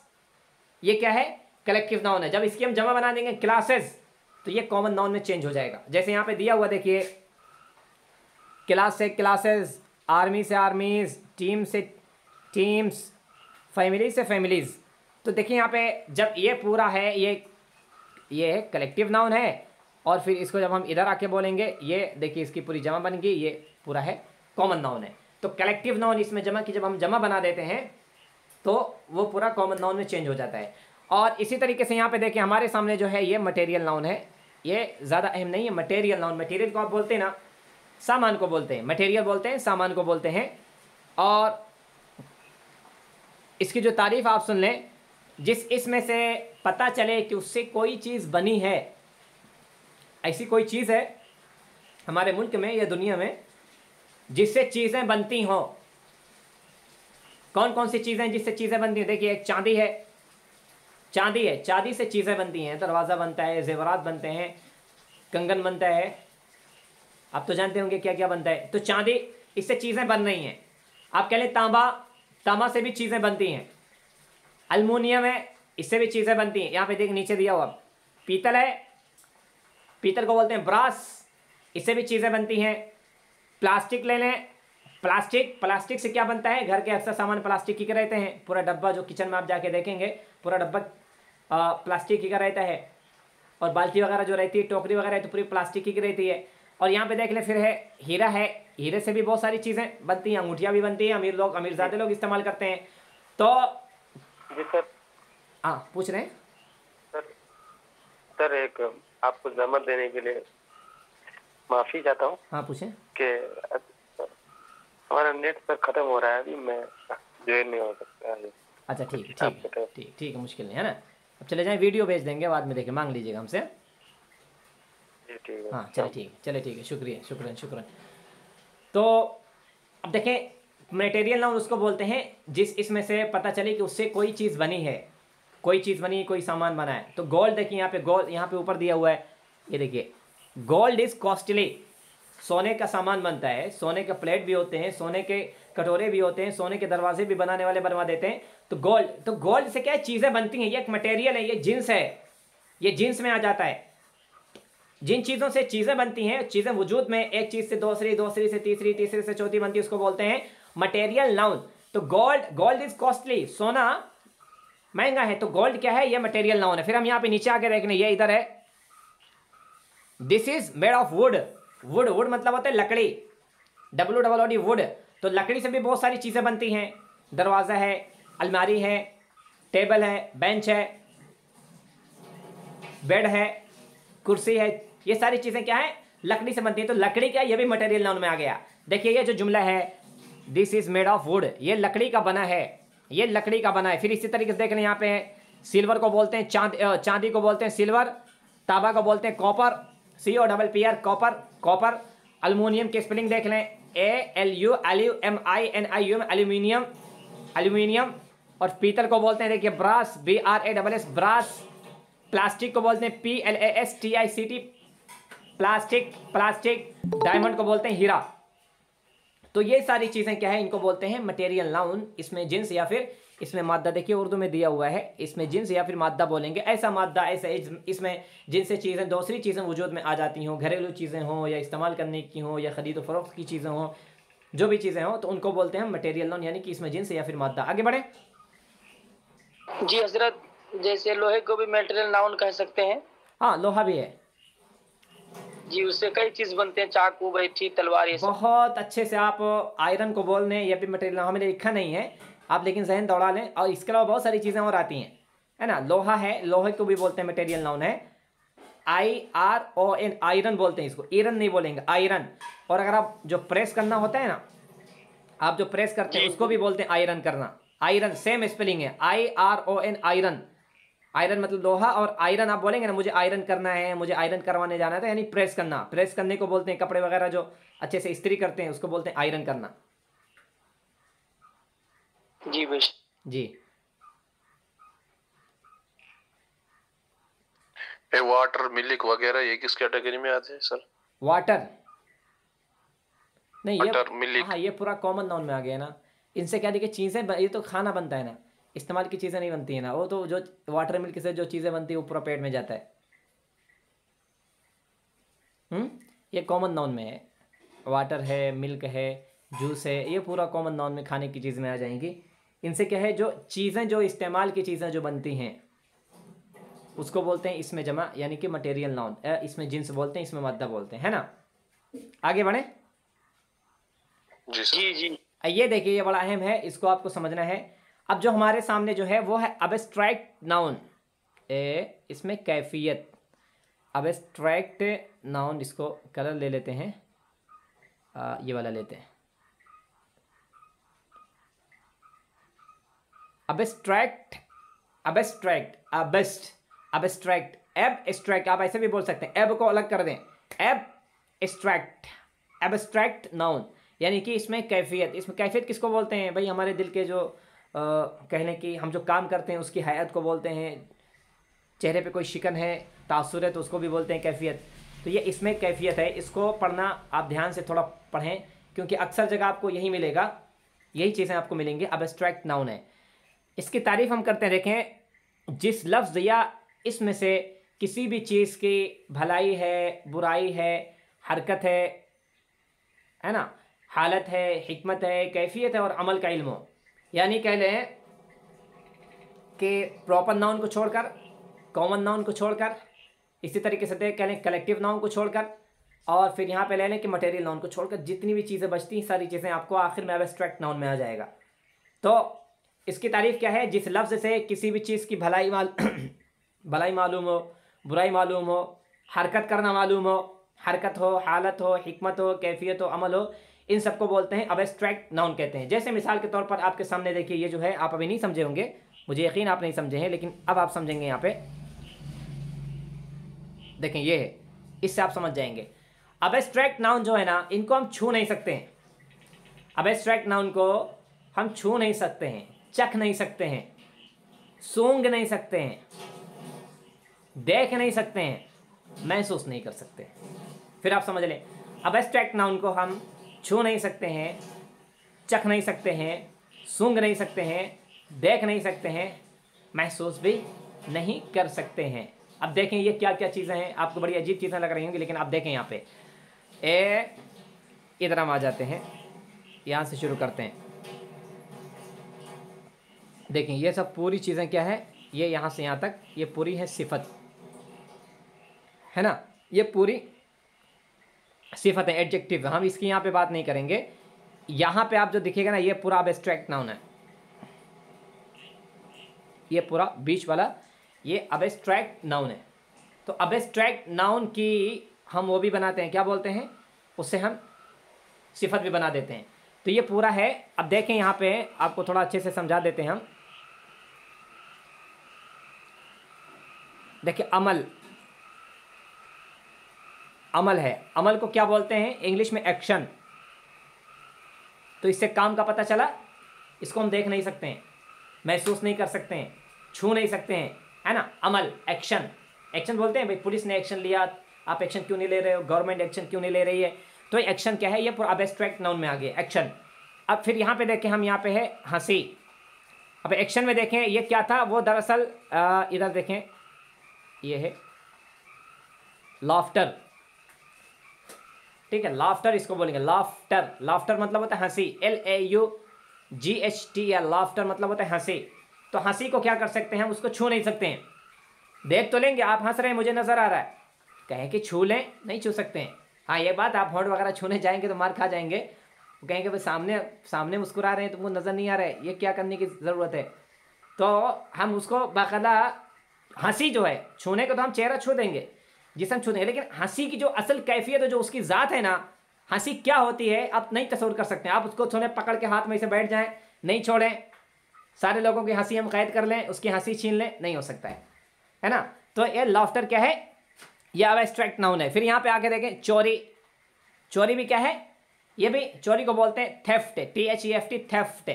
ये क्या है, कलेक्टिव नाउन है, जब इसकी हम जमा बना देंगे क्लासेस तो ये कॉमन नाउन में चेंज हो जाएगा। जैसे यहाँ पे दिया हुआ देखिए, क्लास से क्लासेस, आर्मी से आर्मीज, टीम से टीम्स, फैमिली से फैमिलीज। तो देखिए यहाँ पे जब ये पूरा है, ये कलेक्टिव नाउन है, और फिर इसको जब हम इधर आके बोलेंगे, ये देखिए इसकी पूरी जमा बन गई, ये पूरा है कॉमन नाउन है। तो कलेक्टिव नाउन इसमें जमा की जब हम जमा बना देते हैं तो वो पूरा कॉमन नाउन में चेंज हो जाता है। और इसी तरीके से यहाँ पे देखिए हमारे सामने जो है ये मटेरियल नाउन है, ये ज़्यादा अहम नहीं है, मटेरियल नाउन, मटेरियल को आप बोलते हैं ना, सामान को बोलते हैं, मटेरियल बोलते हैं, सामान को बोलते हैं। और इसकी जो तारीफ आप सुन लें, जिस इसमें से पता चले कि उससे कोई चीज़ बनी है, ऐसी कोई चीज़ है हमारे मुल्क में या दुनिया में जिससे चीज़ें बनती हों। कौन कौन सी चीज़ें जिससे चीज़ें बनती हैं? देखिए एक चांदी है, चांदी है, चांदी से चीज़ें बनती हैं, दरवाज़ा बनता है, जेवरात बनते हैं, कंगन बनता है, आप तो जानते होंगे क्या क्या बनता है। तो चांदी, इससे चीज़ें बन रही हैं। आप कह लें तांबा, तांबा से भी चीज़ें बनती हैं। अल्मुनियम है, इससे भी चीज़ें बनती हैं। यहाँ पे देख नीचे दिया हुआ पीतल है, पीतल को बोलते हैं ब्रास, इससे भी चीज़ें बनती हैं। प्लास्टिक ले लें, प्लास्टिक, प्लास्टिक से क्या बनता है, घर के अक्सर सामान प्लास्टिक ही के रहते हैं। पूरा डब्बा जो किचन में आप जाके देखेंगे पूरा डब्बा प्लास्टिक ही का रहता है, और बाल्टी वगैरह जो रहती है, टोकरी वगैरह है तो पूरी प्लास्टिक ही की रहती है। और यहाँ पे देख ले फिर है हीरा है, हीरे से भी बहुत सारी चीज़ें बनती हैं, अंगूठियाँ भी बनती हैं, अमीर लोग, अमीरजादे लोग इस्तेमाल करते हैं। तो जी सर। हाँ पूछ रहे हैं सर एक आपको जहमत देने के लिए माफ़ी चाहता हूँ। हाँ पूछें। कि हमारा नेट सर खत्म हो रहा है, अभी मैं ज्वाइन नहीं हो सकता है। अच्छा ठीक है, मुश्किल नहीं है ना। अब चले जाएं, वीडियो भेज देंगे, बाद में देखें, मांग लीजिएगा हमसे। ठीक है। हाँ चले ठीक है, शुक्रिया, शुक्रिया। तो अब देखें, मटेरियल नाउन उसको बोलते हैं जिस इसमें से पता चले कि उससे कोई चीज़ बनी है, कोई चीज़ बनी, कोई सामान बना है। तो गोल्ड देखिए यहाँ पे, गोल्ड यहाँ पे ऊपर दिया हुआ है, ये देखिए, गोल्ड इज़ कॉस्टली, सोने का सामान बनता है, सोने के प्लेट भी होते हैं, सोने के कटोरे भी होते हैं, सोने के दरवाजे भी बनाने वाले बनवा देते हैं। तो गोल्ड से क्या है, चीज़ें बनती हैं, ये एक मटेरियल है, ये जिन्स है, ये जिन्स में आ जाता है। जिन चीज़ों से चीज़ें बनती हैं, चीज़ें वजूद में एक चीज़ से दूसरी, दूसरी से तीसरी, तीसरी से चौथी बनती है, उसको बोलते हैं मटेरियल नाउन। तो गोल्ड इज कॉस्टली, सोना महंगा है, तो गोल्ड क्या है, ये मटेरियल नाउन है। फिर हम यहाँ पे नीचे आके देखने, ये इधर है, this is made of would, would मतलब होता है लकड़ी, WOOD वुड। तो लकड़ी से भी बहुत सारी चीज़ें बनती हैं, दरवाज़ा है, अलमारी है, टेबल है, बेंच है, बेड है, कुर्सी है, ये सारी चीज़ें क्या है, लकड़ी से बनती है। तो लकड़ी क्या है, ये भी मटेरियल नाउन में आ गया। देखिए ये जो जुमला है, this is made of would, ये लकड़ी का बना है, ये लकड़ी का बना है। फिर इसी तरीके से देख लें, यहाँ पे सिल्वर को बोलते हैं चांदी को बोलते हैं सिल्वर, तांबा को बोलते हैं कॉपर, COPPR कॉपर। अल्युमिनियम की स्पेलिंग देख लें, ALUMINIUM एल्यूमिनियम। और पीतल को बोलते हैं देखिए ब्रास, BRASS ब्रास। प्लास्टिक को बोलते हैं PLASTICT प्लास्टिक। डायमंड को बोलते हैं हीरा। तो ये सारी चीज़ें क्या है, इनको बोलते हैं मटेरियल नाउन। इसमें जिन्स या फिर इसमें मादा, देखिए उर्दू में दिया हुआ है, इसमें जिन्स या फिर मादा बोलेंगे, ऐसा मादा, ऐसा इसमें जिनसे चीज़ें, दूसरी चीज़ें वजूद में आ जाती हों, घरेलू चीज़ें हों या इस्तेमाल करने की हों या ख़रीद फ़रोख्त की चीज़ें हों, जो भी चीज़ें हों, तो उनको बोलते हैं मटेरियल नाउन, यानी कि इसमें जिन्स या फिर मादा। आगे बढ़े जी हजरत, जैसे लोहे को भी मटेरियल नाउन कह सकते हैं। हाँ लोहा भी है जी, उससे कई चीज बनते हैं, चाकू, बैठी, तलवार, ये सब। बहुत अच्छे से आप आयरन को बोल लें, यह भी मटेरियल, हमें लिखा नहीं है आप, लेकिन जहन दौड़ा लें। और इसके अलावा बहुत सारी चीज़ें और आती हैं, है ना। लोहा है, लोहे को भी बोलते हैं मटेरियल नाउन है, IRON, आयरन बोलते हैं इसको, ईरन नहीं बोलेंगे, आयरन। और अगर आप जो प्रेस करना होता है ना, आप जो प्रेस करते हैं उसको भी बोलते हैं आयरन करना, आयरन सेम स्पेलिंग है, IRON आयरन। आयरन मतलब लोहा, और आयरन आप बोलेंगे ना, मुझे आयरन करना है, मुझे आयरन करवाने जाना है, तो यानी प्रेस करना, प्रेस करने को बोलते हैं। कपड़े वगैरह जो अच्छे से इस्त्री करते हैं उसको बोलते हैं आयरन करना। जी बेश जी वाटर, मिल्क वगैरह ये किस कैटेगरी में आते हैं सर? वाटर नहीं, ये वाटर, मिल्क। हाँ ये पूरा कॉमन नाउन में आ गया ना। इनसे क्या देखिए चीज़ें ये तो खाना बनता है ना, इस्तेमाल की चीज़ें नहीं बनती है ना। वो तो जो वाटर मिल्क से जो चीज़ें बनती है वो पूरा पेट में जाता है। ये कॉमन नाउन में है। वाटर है, मिल्क है, जूस है, ये पूरा कॉमन नाउन में खाने की चीज़ में आ जाएंगी। इनसे क्या है जो चीज़ें जो इस्तेमाल की चीज़ें जो बनती हैं उसको बोलते हैं इसमें जमा, यानी कि मटेरियल नाउन। इसमें जिन्स बोलते हैं, इसमें मद्दा बोलते हैं, है ना। आगे बढ़े। जी सर। जी जी। ये देखिए ये बड़ा अहम है, इसको आपको समझना है। अब जो हमारे सामने जो है वो है अबस्ट्रैक्ट नाउन। इसमें कैफियत, अबस्ट्रैक्ट नाउन, इसको कलर ले लेते हैं, ये वाला लेते हैं। अबस्ट्रैक्ट, अबस्ट्रैक्ट, अबस्ट्रैक्ट, एब्स्ट्रैक्ट, आप ऐसे भी बोल सकते हैं। एब को अलग कर दें, एब्स्ट्रैक्ट, एब्स्ट्रैक्ट नाउन, यानी कि इसमें कैफियत। इसमें कैफियत किसको बोलते हैं भाई? हमारे दिल के जो कह लें कि हम जो काम करते हैं उसकी हैयत को बोलते हैं। चेहरे पे कोई शिकन है, तासुर है, तो उसको भी बोलते हैं कैफियत। तो ये इसमें कैफियत है। इसको पढ़ना आप ध्यान से थोड़ा पढ़ें, क्योंकि अक्सर जगह आपको यही मिलेगा, यही चीज़ें आपको मिलेंगी। अबस्ट्रैक्ट नाउन है। इसकी तारीफ हम करते हैं। देखें, जिस लफ्ज़ या इसमें से किसी भी चीज़ की भलाई है, बुराई है, हरकत है ना, हालत है, हिकमत है, कैफियत है और अमल का इल्म हो। यानी कह लें कि प्रॉपर नाउन को छोड़कर, कॉमन नाउन को छोड़कर, इसी तरीके से कह लें कलेक्टिव नाउन को छोड़कर, और फिर यहाँ पे ले लें कि मटेरियल नाउन को छोड़कर जितनी भी चीज़ें बचती हैं सारी चीज़ें आपको आखिर में एब्स्ट्रैक्ट नाउन में आ जाएगा। तो इसकी तारीफ़ क्या है? जिस लफ्ज़ से किसी भी चीज़ की भलाई मालूम हो, बुराई मालूम हो, हरकत करना मालूम हो, हरकत हो, हालत हो, हिकमत हो, कैफियत हो, अमल हो, इन सबको बोलते हैं अबस्ट्रैक्ट नाउन कहते हैं। जैसे मिसाल के तौर पर आपके सामने देखिए, ये जो है आप अभी नहीं समझे होंगे, मुझे यकीन आप नहीं समझे हैं, लेकिन अब आप समझेंगे। यहाँ पे देखें, ये है, इससे आप समझ जाएंगे। अबस्ट्रैक्ट नाउन जो है ना, इनको हम छू नहीं सकते हैं। अबस्ट्रैक्ट नाउन को हम छू नहीं सकते हैं, चख नहीं सकते हैं, सूंघ नहीं सकते हैं, देख नहीं सकते हैं, महसूस नहीं कर सकते। फिर आप समझ लें, अबस्ट्रैक्ट नाउन को हम छू नहीं सकते हैं, चख नहीं सकते हैं, सूंघ नहीं सकते हैं, देख नहीं सकते हैं, महसूस भी नहीं कर सकते हैं। अब देखें ये क्या क्या चीज़ें हैं। आपको बड़ी अजीब चीज़ें लग रही होंगी, लेकिन आप देखें यहाँ पे इधर हम आ जाते हैं, यहाँ से शुरू करते हैं। देखें ये सब पूरी चीज़ें क्या है, ये यहाँ से यहाँ तक ये पूरी है सिफत, है ना। ये पूरी सिफत है, एडजेक्टिव। हम इसकी यहाँ पे बात नहीं करेंगे। यहाँ पे आप जो दिखेगा ना, ये पूरा अबस्ट्रैक्ट नाउन है। ये पूरा बीच वाला ये अबस्ट्रैक्ट नाउन है। तो अबस्ट्रैक्ट नाउन की हम वो भी बनाते हैं, क्या बोलते हैं, उससे हम सिफत भी बना देते हैं। तो ये पूरा है। अब देखें यहाँ पे आपको थोड़ा अच्छे से समझा देते हैं हम। देखिए अमल, अमल है। अमल को क्या बोलते हैं इंग्लिश में? एक्शन। तो इससे काम का पता चला। इसको हम देख नहीं सकते हैं, महसूस नहीं कर सकते हैं, छू नहीं सकते हैं, है ना। अमल, एक्शन। एक्शन बोलते हैं भाई पुलिस ने एक्शन लिया, आप एक्शन क्यों नहीं ले रहे हो, गवर्नमेंट एक्शन क्यों नहीं ले रही है। तो एक्शन क्या है? ये पूरा अबस्ट्रैक्ट नाउन में आ गया, एक्शन। अब फिर यहाँ पे देखें हम, यहाँ पे है हंसी। अब एक्शन में देखें ये क्या था, वो दरअसल इधर देखें, ये है लाफ्टर। ठीक है, लाफ्टर इसको बोलेंगे, लाफ्टर। लाफ्टर मतलब होता है हंसी, LAUGHTER। लाफ्टर मतलब होता है हंसी। तो हंसी को क्या कर सकते हैं, उसको छू नहीं सकते हैं। देख तो लेंगे, आप हंस रहे हैं, मुझे नज़र आ रहा है, कहें कि छू लें, नहीं छू सकते हैं। हाँ ये बात, आप होंठ वगैरह छूने जाएंगे तो मार खा जाएंगे। वो कहेंगे भाई सामने सामने मुस्कुरा रहे हैं, तुमको नज़र नहीं आ रहा है, ये क्या करने की ज़रूरत है। तो हम उसको बाकायदा, हंसी जो है, छूने को तो हम चेहरा छू देंगे, जिसम छू देंगे, लेकिन हंसी की जो असल कैफियत है, जो उसकी ज़ात है ना, हंसी क्या होती है आप नहीं तस्वर कर सकते हैं। आप उसको छूने, पकड़ के हाथ में से बैठ जाएं, नहीं छोड़ें, सारे लोगों की हंसी हम कैद कर लें, उसकी हंसी छीन लें, नहीं हो सकता है ना। तो ये लाफ्टर क्या है, ये अबस्ट्रैक्ट नाउन है। फिर यहाँ पे आके देखें चोरी। चोरी भी क्या है, ये भी चोरी को बोलते हैं theft, THEFT, theft,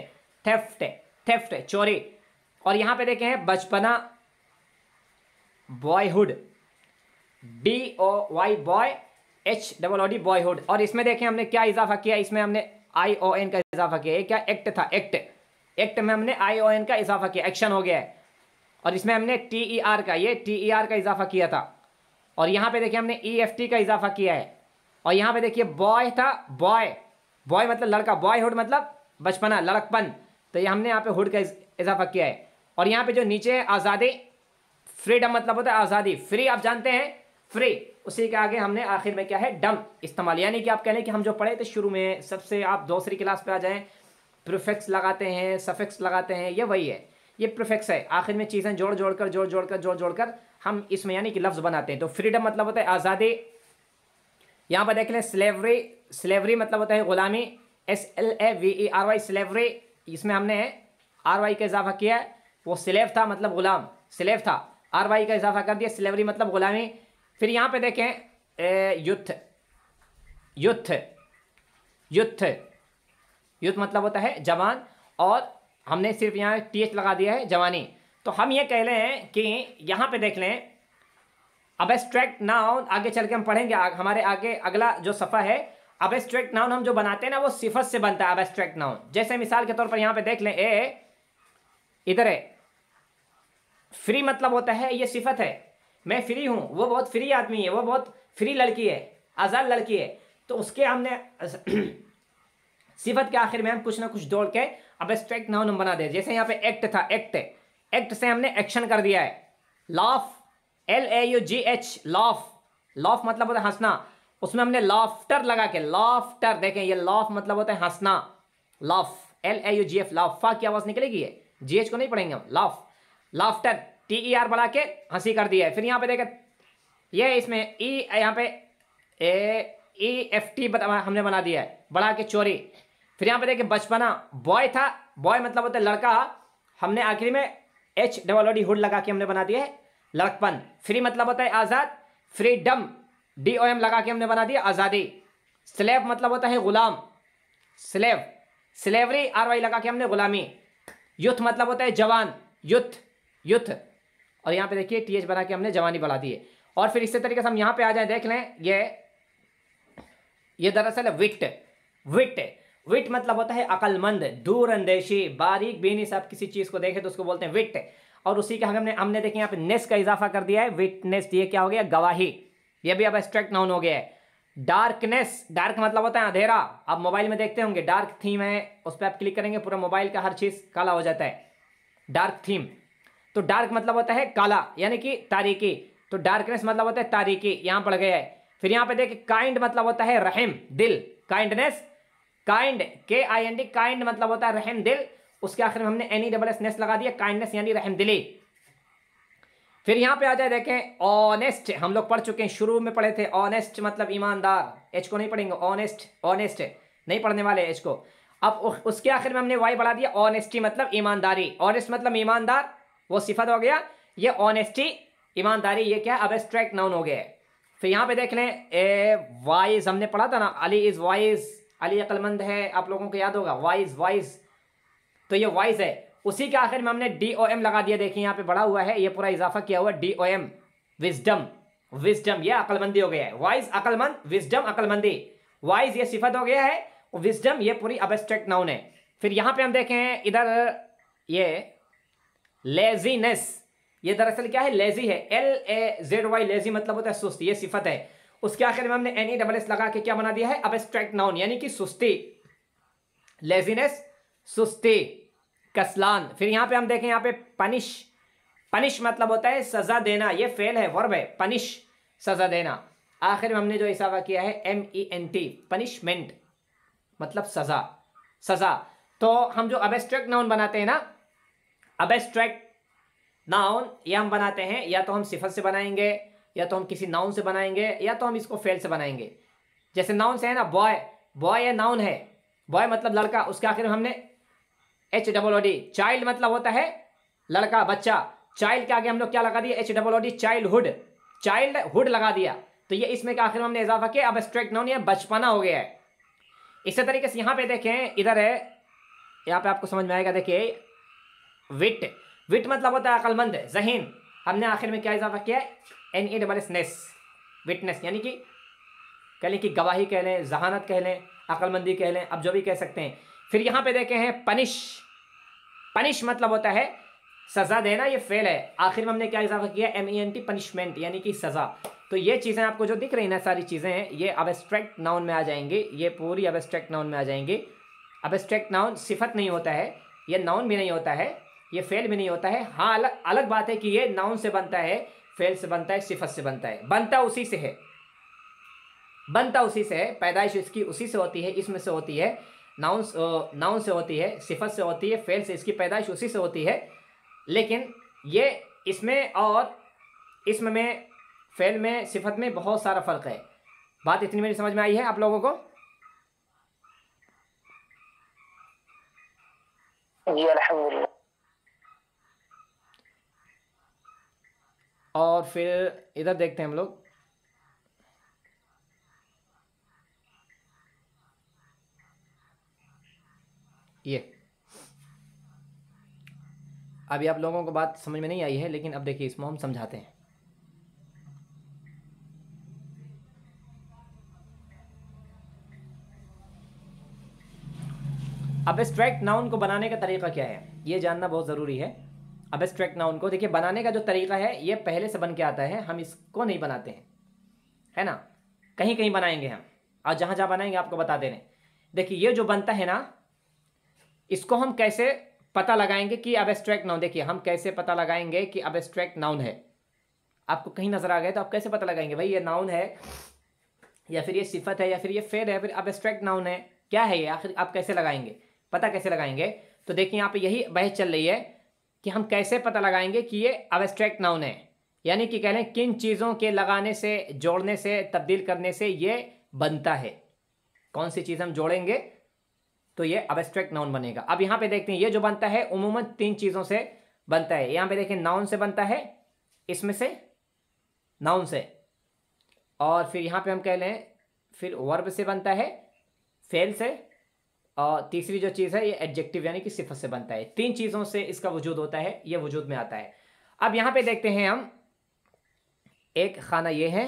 theft, theft, चोरी। और यहाँ पे देखें बचपना, boyhood, BOY boy, HOOD boyhood. और इसमें देखें हमने क्या इजाफा किया, इसमें हमने ION का इजाफा किया। ये क्या एक्ट था, एक्ट में हमने ION का इजाफा किया, एक्शन हो गया है। और इसमें हमने TER का, ये TER का इजाफा किया था। और यहाँ पे देखिए हमने EFT का इजाफा किया है। और यहाँ पे देखिए बॉय था, बॉय मतलब लड़का, बॉयहुड मतलब बचपना, लड़कपन, तो ये हमने यहाँ पे हुड का इजाफा किया है। और यहाँ पे जो नीचे है आज़ादी, फ्रीडम मतलब होता है आज़ादी, फ्री आप जानते हैं, फ्री, उसी के आगे हमने आखिर में क्या है, डम इस्तेमाल। यानी कि आप कह लें कि हम जो पढ़े थे शुरू में, सबसे आप दूसरी क्लास पे आ जाएं, प्रीफिक्स लगाते हैं, सफिक्स लगाते हैं, ये वही है, ये प्रीफिक्स है। आखिर में चीज़ें जोड़ जोड़कर हम इसमें यानी कि लफ्ज़ बनाते हैं। तो फ्रीडम मतलब होता है आज़ादी। यहाँ पर देख लें स्लेवरी मतलब होता है ग़ुलामी, SLAVERY स्लेवरी, इसमें हमने RY का इजाफा किया है। वो स्लेव था मतलब ग़ुलाम, स्लेव था, RY का इजाफा कर दिया, स्लेवरी मतलब ग़ुलामी। फिर यहाँ पे देखें युद्ध मतलब होता है जवान, और हमने सिर्फ यहाँ TH लगा दिया है, जवानी। तो हम ये कह रहे हैं कि यहाँ पे देख लें अबस्ट्रैक्ट नाउन, आगे चल के हम पढ़ेंगे, हमारे आगे अगला जो सफ़ा है, अबस्ट्रैक्ट नाउन हम जो बनाते हैं ना वो सिफत से बनता है अबस्ट्रैक्ट नाउन। जैसे मिसाल के तौर पर यहाँ पे देख लें, इधर है, फ्री मतलब होता है, ये सिफत है, मैं फ्री हूँ, वो बहुत फ्री आदमी है, वो बहुत फ्री लड़की है, आज़ाद लड़की है, तो उसके हमने सिफत के आखिर में हम कुछ ना कुछ जोड़ के अबस्ट्रैक्ट नाउन हम बना दे। जैसे यहाँ पे एक्ट था, एक्ट से हमने एक्शन कर दिया है। लाफ, LAUGH, लाफ मतलब होता है हंसना, उसमें हमने लाफ्टर लगा के, लाफ्टर देखें, ये लाफ मतलब होता है हंसना, लाफ, LAUGF, लाफा की आवाज़ निकलेगी, ये GH को नहीं पढ़ेंगे हम, लाफ्टर, TER बढ़ा के हंसी कर दिया है। फिर यहाँ पे देखें, ये इसमें यहाँ पे EFT हमने बना दिया है, बढ़ा के चोरी। फिर यहाँ पे देखें बचपना, बॉय था, बॉय मतलब होता है लड़का, हमने आखिरी में HOOD हुड लगा के हमने बना दिया है लड़कपन। फ्री मतलब होता है आज़ाद, फ्रीडम DOM लगा के हमने बना दिया आज़ादी। स्लेव मतलब होता है गुलाम, स्लेव, स्लेवरी RY लगा के हमने गुलामी। युथ मतलब होता है जवान, युथ, और यहाँ पे देखिए TH बना के हमने जवानी बढ़ा दी है। और फिर इसी तरीके से हम यहाँ पे आ जाए, देख लें, ये दरअसल है विट मतलब होता है अक्लमंद, दूरअंदेशी, बारीक बीनी से आप किसी चीज़ को देखें तो उसको बोलते हैं विट। और उसी का हमने देखें यहाँ पे नेस का इजाफा कर दिया है, विटनेस, ये क्या हो गया, गवाही, ये भी अब एब्स्ट्रैक्ट नाउन हो गया है। डार्कनेस, डार्क मतलब होता है अंधेरा, आप मोबाइल में देखते होंगे डार्क थीम है, उस पर आप क्लिक करेंगे पूरा मोबाइल का हर चीज़ काला हो जाता है, डार्क थीम। तो डार्क मतलब होता है काला, यानी कि तारीकी, तो डार्कनेस मतलब होता है तारीकी, यहाँ पड़ गया है। फिर यहाँ पे देखिए काइंड मतलब होता है रहम, दिल, काइंडनेस, काइंड, KIND, काइंड मतलब होता है रहम, दिल, उसके आखिर में हमने NESS लगा दिया, काइंडनेस यानी रहम दिली। फिर यहाँ पे आ जाए, देखें ऑनेस्ट, हम लोग पढ़ चुके हैं, शुरू में पढ़े थे, ऑनेस्ट मतलब ईमानदार, H को नहीं पढ़ेंगे, ऑनेस्ट नहीं पढ़ने वाले H को। अब उसके आखिर में हमने Y बढ़ा दिया, ऑनेस्टी मतलब ईमानदारी, ऑनेस्ट मतलब ईमानदार, वो सिफत हो गया, ये ऑनेस्टी, ईमानदारी, ये क्या एब्स्ट्रैक्ट नाउन हो गया। फिर यहाँ पे देख लें वाइज, हमने पढ़ा था ना, अली इज़ वाइज, अली अक्लमंद है, आप लोगों को याद होगा, वाइज, तो ये वाइज है। उसी के आखिर में हमने DOM लगा दिया, देखिए यहाँ पे बड़ा हुआ है, ये पूरा इजाफा किया हुआ DOM, विजडम, ये अक्लमंदी हो गया है, वाइज अक्लमंद, विजडम अक्लमंदी, वाइज ये सिफत हो गया है, विजडम ये पूरी एब्स्ट्रैक्ट नाउन है। फिर यहाँ पे हम देखें इधर, ये लेजीनेस, ये दरअसल क्या है, लेजी है, LAZY, लेजी मतलब होता है सुस्त, ये सिफत है। उसके आखिर में हमने NESS लगा के क्या बना दिया है, एब्स्ट्रैक्ट नाउन, यानी कि सुस्ती, लेजीनेस, सुस्ती, कसलान। फिर यहाँ पे हम देखें, यहाँ पे पनिश मतलब होता है सजा देना, ये फेल है, वर्ब है, पनिश, सजा देना। आखिर में हमने जो इजाफा किया है MENT, पनिशमेंट मतलब सजा। तो हम जो एब्स्ट्रैक्ट नाउन बनाते हैं ना, एब्स्ट्रैक्ट नाउन ये हम बनाते हैं, या तो हम सिफत से बनाएंगे, या तो हम किसी नाउन से बनाएंगे, या तो हम इसको फेल से बनाएंगे। जैसे नाउन से है ना, बॉय ये नाउन है, बॉय मतलब लड़का, उसके आखिर में हमने HOOD, चाइल्ड मतलब होता है लड़का, बच्चा, चाइल्ड के आगे हम लोग क्या लगा दिया, HOOD, चाइल्डहुड लगा दिया। तो ये इसमें के आखिर में हमने इजाफा किया, एब्स्ट्रैक्ट नाउन, ये बचपना हो गया है। इसी तरीके से यहाँ पे देखें, इधर है, यहाँ पे आपको समझ में आएगा, देखिए विट मतलब होता है अक्लमंद, जहीन, हमने आखिर में क्या इजाफा किया है, NESS, विटनेस यानी कि कह लें कि गवाही कह लें, जहानत कह लें, अक्लमंदी कह लें, अब जो भी कह सकते हैं। फिर यहाँ पे देखे हैं पनिश। पनिश मतलब होता है सजा देना, ये फेल है। आखिर में हमने क्या इजाफा किया, MENT, पनिशमेंट यानी कि सजा। तो ये चीज़ें आपको जो दिख रही ना, सारी चीज़ें हैं, ये अब्स्ट्रैक्ट नाउन में आ जाएंगे, ये पूरी अब्स्ट्रैक्ट नाउन में आ जाएंगे। अब्स्ट्रैक्ट नाउन सिफत नहीं होता है, ये नाउन भी नहीं होता है, ये फेल भी नहीं होता है। हाँ, अलग अलग बात है कि ये नाउन से बनता है, फेल से बनता है, सिफत से बनता है। बनता उसी से है, बनता उसी से है, पैदाइश इसकी उसी से होती है, इसमें से होती है। नाउन से होती है, सिफत से होती है, फेल से इसकी पैदाइश उसी से होती है। लेकिन ये इसमें और इसमें में, फेल में, सिफत में बहुत सारा फ़र्क है। बात इतनी मेरी समझ में आई है आप लोगों को? जी अल्हम्दुलिल्लाह। और फिर इधर देखते हैं हम लोग। ये अभी आप लोगों को बात समझ में नहीं आई है, लेकिन अब देखिए इसमें हम समझाते हैं। अब्स्ट्रैक्ट नाउन को बनाने का तरीका क्या है, ये जानना बहुत ज़रूरी है। अब्स्ट्रैक्ट नाउन को देखिए बनाने का जो तरीका है, ये पहले से बन के आता है, हम इसको नहीं बनाते हैं, है ना। कहीं कहीं बनाएंगे हम, और जहाँ जहाँ बनाएंगे आपको बता दे रहे हैं। देखिए ये जो बनता है ना, इसको हम कैसे पता लगाएंगे कि अब्स्ट्रैक्ट नाउन। देखिए हम कैसे पता लगाएंगे कि अब्स्ट्रैक्ट नाउन है। आपको कहीं नजर आ गया तो आप कैसे पता लगाएंगे, भाई ये नाउन है या फिर ये सिफत है या फिर ये फेल है, फिर अब्स्ट्रैक्ट नाउन है, क्या है ये, आखिर आप कैसे लगाएंगे, पता कैसे लगाएंगे? तो देखिए यहाँ पे यही बहस चल रही है कि हम कैसे पता लगाएंगे कि ये अब्स्ट्रैक्ट नाउन है, यानी कि कह लें किन चीज़ों के लगाने से, जोड़ने से, तब्दील करने से ये बनता है। कौन सी चीज़ हम जोड़ेंगे तो ये अब्स्ट्रैक्ट नाउन बनेगा। अब यहाँ पे देखते हैं, ये जो बनता है उमूमन 3 चीज़ों से बनता है। यहाँ पे देखें नाउन से बनता है, इसमें से नाउन से, और फिर यहाँ पे हम कह लें फिर वर्ब से बनता है, फेल से, और तीसरी जो चीज़ है ये एडजेक्टिव यानी कि सिफत से बनता है। 3 चीज़ों से इसका वजूद होता है, ये वजूद में आता है। अब यहाँ पे देखते हैं हम, एक खाना ये है,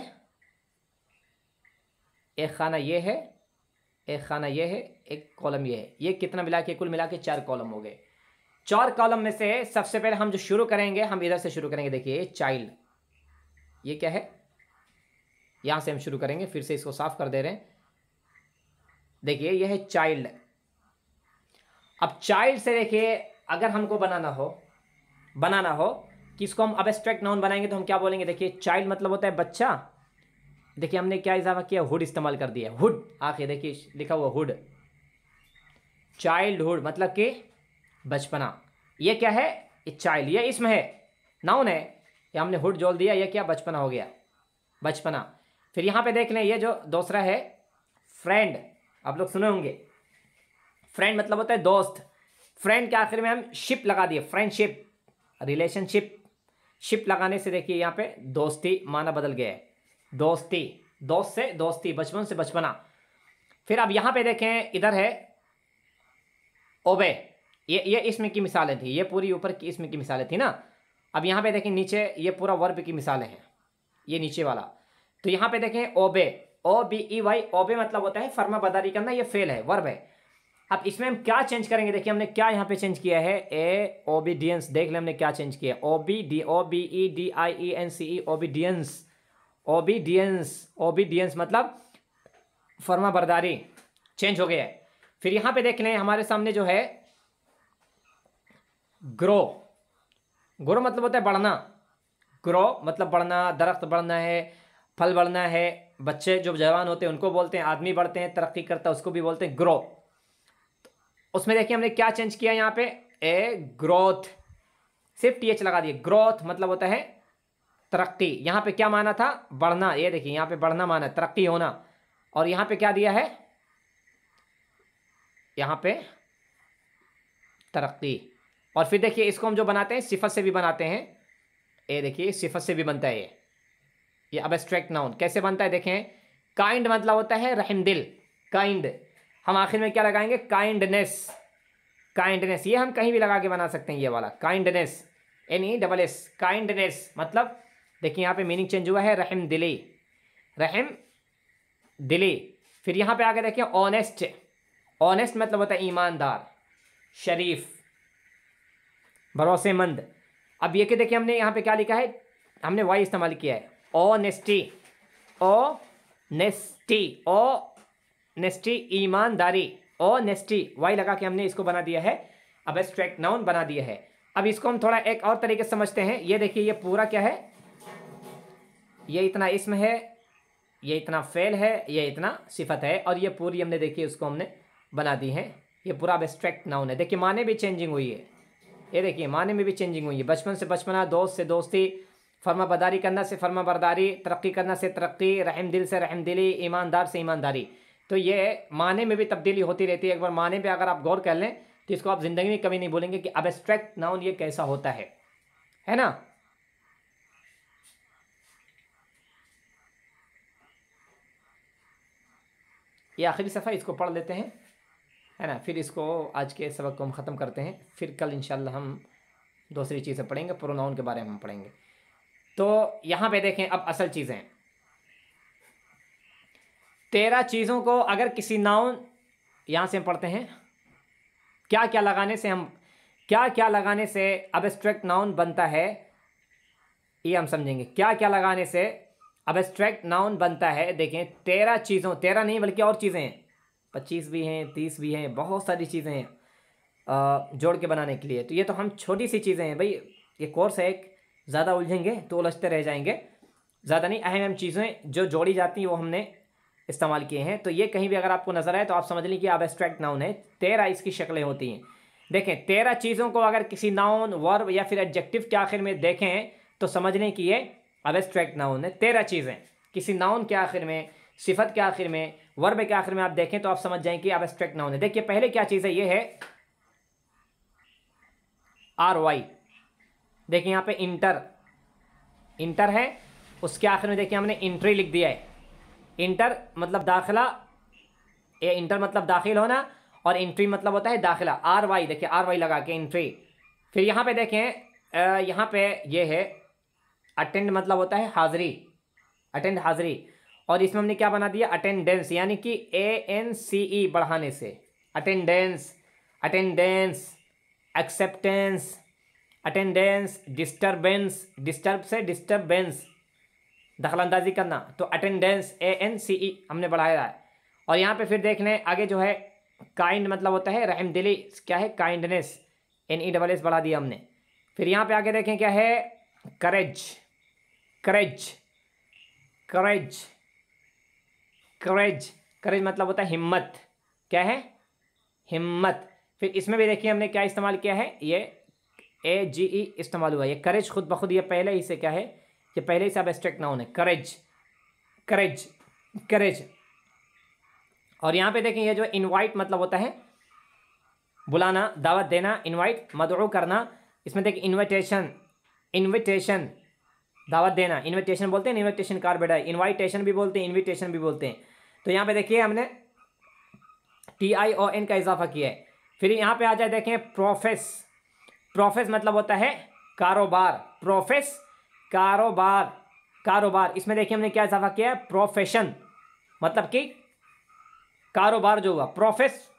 एक खाना ये है, एक खाना ये है, एक कॉलम ये है। ये कितना मिला के, कुल मिला के 4 कॉलम हो गए। 4 कॉलम में से सबसे पहले हम जो शुरू करेंगे, हम इधर से शुरू करेंगे। देखिए चाइल्ड, ये क्या है, यहाँ से हम शुरू करेंगे। फिर से इसको साफ कर दे रहे हैं। देखिए ये है चाइल्ड। अब चाइल्ड से देखिए अगर हमको बनाना हो कि इसको हम अब्स्ट्रैक्ट नाउन बनाएंगे तो हम क्या बोलेंगे? देखिए चाइल्ड मतलब होता है बच्चा। देखिए हमने क्या इजाफा किया, हुड इस्तेमाल कर दिया, हुड। आखिर देखिए लिखा हुआ हुड, चाइल्डहुड मतलब कि बचपना। ये क्या है, ये चाइल्ड, ये इसमें है, नाउन है, ये हमने हुड जोड़ दिया, ये क्या, बचपना हो गया, बचपना। फिर यहाँ पे देख लें, ये जो दूसरा है फ्रेंड, आप लोग सुने होंगे, फ्रेंड मतलब होता है दोस्त। फ्रेंड के आखिर में हम शिप लगा दिए, फ्रेंडशिप, रिलेशनशिप। शिप लगाने से देखिए यहाँ पे दोस्ती माना बदल गया है, दोस्ती, दोस्त से दोस्ती, बचपन से बचपना। फिर अब यहाँ पे देखें, इधर है ओबे, ये इसमें की मिसालें थी, ये पूरी ऊपर की इसमें की मिसालें थी ना। अब यहाँ पे देखें नीचे, ये पूरा वर्ब की मिसालें हैं, ये नीचे वाला। तो यहाँ पे देखें ओबे, OBEY, ओबे मतलब होता है फर्मा बरदारी करना, ये फेल है, वर्ब है। अब इसमें हम क्या चेंज करेंगे? देखिए हमने क्या यहाँ पे चेंज किया है, ओबीडियंस। देख ले हमने क्या चेंज किया, OBEDIENCE, ओबीडियंस, ओबीडियंस मतलब फर्मा बरदारी, चेंज हो गया है। फिर यहाँ पे देख लें, हमारे सामने जो है ग्रो, ग्रो मतलब होता है बढ़ना, ग्रो मतलब बढ़ना, दरख्त बढ़ना है, फल बढ़ना है, बच्चे जो जवान होते हैं उनको बोलते हैं, आदमी बढ़ते हैं, तरक्की करता है उसको भी बोलते हैं ग्रो। उसमें देखिए हमने क्या चेंज किया, यहाँ पे ग्रोथ, सिर्फ TH लगा दिए, ग्रोथ मतलब होता है तरक्की। यहाँ पे क्या माना था, बढ़ना, ये देखिए यहाँ पे बढ़ना माना, तरक्की होना। और यहाँ पे क्या दिया है, यहाँ पे तरक्की। और फिर देखिए इसको हम जो बनाते हैं सिफत से भी बनाते हैं, ये देखिए सिफत से भी बनता है ये अब्स्ट्रैक्ट नाउन। कैसे बनता है देखें, काइंड मतलब होता है रहम दिल, काइंड। हम आखिर में क्या लगाएंगे, काइंडनेस, काइंडनेस। ये हम कहीं भी लगा के बना सकते हैं, ये वाला काइंडनेस, NESS, काइंडनेस मतलब देखिए यहाँ पे मीनिंग चेंज हुआ है, रहम दिली, रहम दिली। फिर यहाँ पे आगे देखिए ऑनेस्ट, ऑनेस्ट मतलब होता है ईमानदार, शरीफ, भरोसेमंद। अब ये कि देखिए हमने यहाँ पे क्या लिखा है, हमने वाई इस्तेमाल किया है, ऑनेस्टी, ऑनेस्टी, ऑनेस्टी ईमानदारी, ऑनेस्टी, वाई लगा के हमने इसको बना दिया है, अब एब्स्ट्रैक्ट नाउन बना दिया है। अब इसको हम थोड़ा एक और तरीके से समझते हैं। ये देखिए ये पूरा क्या है, ये इतना इसम है, ये इतना फेल है, ये इतना सिफत है, और ये पूरी हमने देखिए उसको हमने बना दी है। ये पूरा एब्स्ट्रैक्ट नाउन है। देखिए माने भी चेंजिंग हुई है, ये देखिए माने में भी चेंजिंग हुई है। बचपन से बचपना, दोस्त से दोस्ती, फर्मा बरदारी करना से फर्मा बरदारी, तरक्की करना से तरक्की, रहम दिल से रहम दिली, ईमानदार से ईमानदारी। तो ये माने में भी तब्दीली होती रहती है। एक बार माने पे अगर आप गौर कर लें तो इसको आप ज़िंदगी में कभी नहीं भूलेंगे कि एब्स्ट्रैक्ट नाउन ये कैसा होता है ना। ये आखिरी सफ़ा, इसको पढ़ लेते हैं, है ना, फिर इसको आज के सबक को हम ख़त्म करते हैं। फिर कल इंशाल्लाह हम दूसरी चीज़ें पढ़ेंगे, प्रोनाउन के बारे में हम पढ़ेंगे। तो यहाँ पे देखें अब असल चीज़ें, 13 चीज़ों को अगर किसी नाउन, यहाँ से हम पढ़ते हैं क्या क्या लगाने से हम, क्या क्या लगाने से एब्स्ट्रैक्ट नाउन बनता है, ये हम समझेंगे। क्या क्या लगाने से एब्स्ट्रैक्ट नाउन बनता है। देखें 13 चीज़ों, 13 नहीं बल्कि और चीज़ें हैं, 25 भी हैं, 30 भी हैं, बहुत सारी चीज़ें हैं जोड़ के बनाने के लिए। तो ये तो हम छोटी सी चीज़ें हैं भाई, ये कोर्स है एक, ज़्यादा उलझेंगे तो उलझते रह जाएंगे। ज़्यादा नहीं, अहम अहम चीज़ें जो जोड़ी जाती हैं वो हमने इस्तेमाल किए हैं। तो ये कहीं भी अगर आपको नज़र आए तो आप समझ लें कि एब्स्ट्रैक्ट नाउन है। 13 इसकी शक्लें होती हैं। देखें 13 चीज़ों को अगर किसी नाउन, वर्ब या फिर एडजेक्टिव के आखिर में देखें तो समझ लें कि ये एब्स्ट्रैक्ट नाउन है। 13 चीज़ें किसी नाउन के आखिर में, सिफत के आखिर में, वर्ब के आखिर में आप देखें तो आप समझ जाएं कि एब्स्ट्रैक्ट नाउन है। देखिए पहले क्या चीज़ है, ये है RY। देखिए यहाँ पे इंटर, इंटर है, उसके आखिर में देखिए हमने इंट्री लिख दिया है। इंटर मतलब दाखिला, ये इंटर मतलब दाखिल होना, और एंट्री मतलब होता है दाखिला। RY देखिए RY लगा के एंट्री। फिर यहाँ पे देखें, यहाँ पे ये है अटेंड, मतलब होता है हाज़िरी, अटेंड हाज़िरी। और इसमें हमने क्या बना दिया, अटेंडेंस, यानी कि ANCE बढ़ाने से attendance, attendance, acceptance, attendance, disturbance, disturb से डिस्टर्बेंस, दखलंदाजी करना, तो अटेंडेंस ANCE हमने बढ़ाया है। और यहाँ पे फिर देख लें आगे जो है काइंड मतलब होता है रहम दिली, क्या है काइंडनेस, NESS बढ़ा दिया हमने। फिर यहाँ पे आगे देखें क्या है, करेज, करेज, करेज, करेज, करेज मतलब होता है हिम्मत, क्या है हिम्मत। फिर इसमें भी देखिए हमने क्या इस्तेमाल किया है, ये AGE इस्तेमाल हुआ। ये करेज खुद ब खुद ये पहले ही से क्या है, ये पहले ही से एब्स्ट्रैक्ट नाउन है, करेज, करेज, करेज। और यहाँ पे देखें ये जो इनवाइट मतलब होता है बुलाना, दावत देना, इनवाइट मदऊ करना। इसमें देखिए इनविटेशन, इनविटेशन दावत देना, इनविटेशन बोलते हैं, इनविटेशन कार्ड बेटा, इनवाइटेशन भी बोलते हैं, इनविटेशन भी बोलते हैं। तो यहाँ पे देखिए हमने TION का इजाफा किया है। फिर यहाँ पे आ जाए देखें प्रोफेस, प्रोफेस मतलब होता है कारोबार, प्रोफेस कारोबार, कारोबार। इसमें देखिए हमने क्या इजाफा किया है, प्रोफेशन, मतलब कि कारोबार जो हुआ, प्रोफेस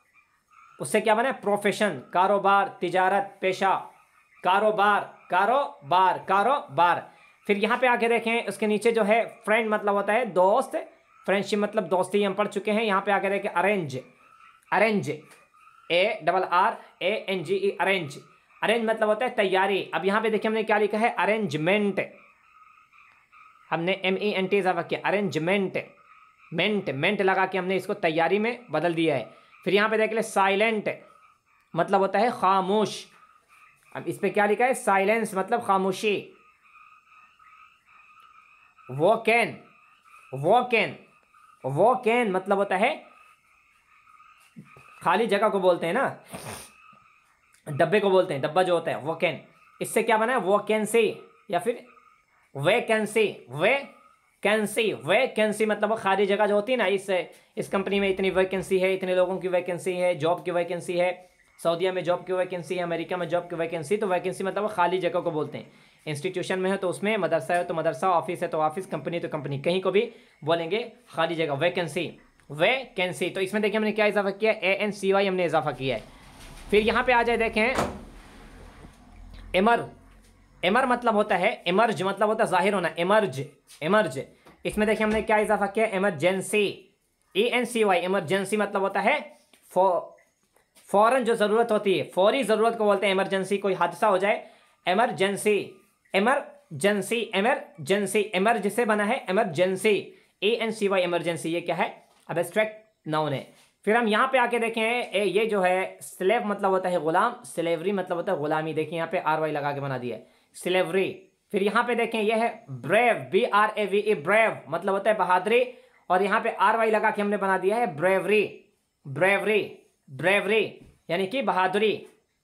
उससे क्या बना, प्रोफेशन, कारोबार, तिजारत, पेशा, कारोबार, कारोबार, कारोबार। फिर यहाँ पे आके देखें उसके नीचे जो है फ्रेंड मतलब होता है दोस्त, फ्रेंडशिप मतलब दोस्ती, हम पढ़ चुके हैं। यहाँ पे आके देखें arrange, arrange, ARRANGE, arrange, arrange मतलब होता है तैयारी। अब यहाँ पे देखिए हमने क्या लिखा है, अरेंजमेंट, हमने MENT इजाफा किया, अरेंजमेंट, मेंट, मेंट लगा के हमने इसको तैयारी में बदल दिया है। फिर यहाँ पे देख ले साइलेंट मतलब होता है खामोश, अब इस पे क्या लिखा है, साइलेंस मतलब खामोशी। वोकेन, वोकेन, वोकेन मतलब होता है खाली जगह को बोलते हैं ना, डब्बे को बोलते हैं, डब्बा जो होता है वोकेन। इससे क्या बना है, वोकेंसी या फिर वैकेंसी, वैकेंसी, वैकेंसी मतलब खाली जगह जो होती है ना, इस कंपनी में इतनी वैकेंसी है, इतने लोगों की वैकेंसी है, जॉब की वैकेंसी है, सऊदीया में जॉब की वैकेंसी है, अमेरिका में जॉब की वैकेंसी। तो वैकेंसी मतलब खाली जगह को बोलते हैं। इंस्टीट्यूशन में हो तो उसमें, मदरसा है तो मदरसा, ऑफिस है तो ऑफिस, कंपनी तो कंपनी, कहीं को भी बोलेंगे खाली जगह, वैकेंसी, वैकेंसी। तो इसमें देखिए हमने क्या इजाफा किया, ANCY हमने इजाफा किया है। फिर यहाँ पे आ जाए देखें एमर, एमर मतलब होता है, एमर्ज मतलब होता है जाहिर होना, एमर्ज, एमर्ज। इसमें देखिए हमने क्या इजाफा किया, इमरजेंसी, ANCY, इमरजेंसी मतलब होता है फौरन जो ज़रूरत होती है, फौरी ज़रूरत को बोलते हैं इमरजेंसी, कोई हादसा हो जाए, इमरजेंसी, इमरजेंसी, इमरजेंसी, एमर जिससे बना है इमरजेंसी, ANCY, इमरजेंसी। ये क्या है, अब एब्स्ट्रैक्ट नाउन है। फिर हम यहाँ पे आके देखें ये जो है स्लेव मतलब होता है गुलाम, स्लेवरी मतलब होता है गुलामी, देखिए यहाँ पे RY लगा के बना दिया है, स्लेवरी। फिर यहाँ पे देखें ये है ब्रेव, BRAVE, ब्रेव मतलब होता है बहादुरी, और यहाँ पे RY लगा के हमने बना दिया है ब्रेवरी, ब्रेवरी, ब्रेवरी यानी कि बहादुरी।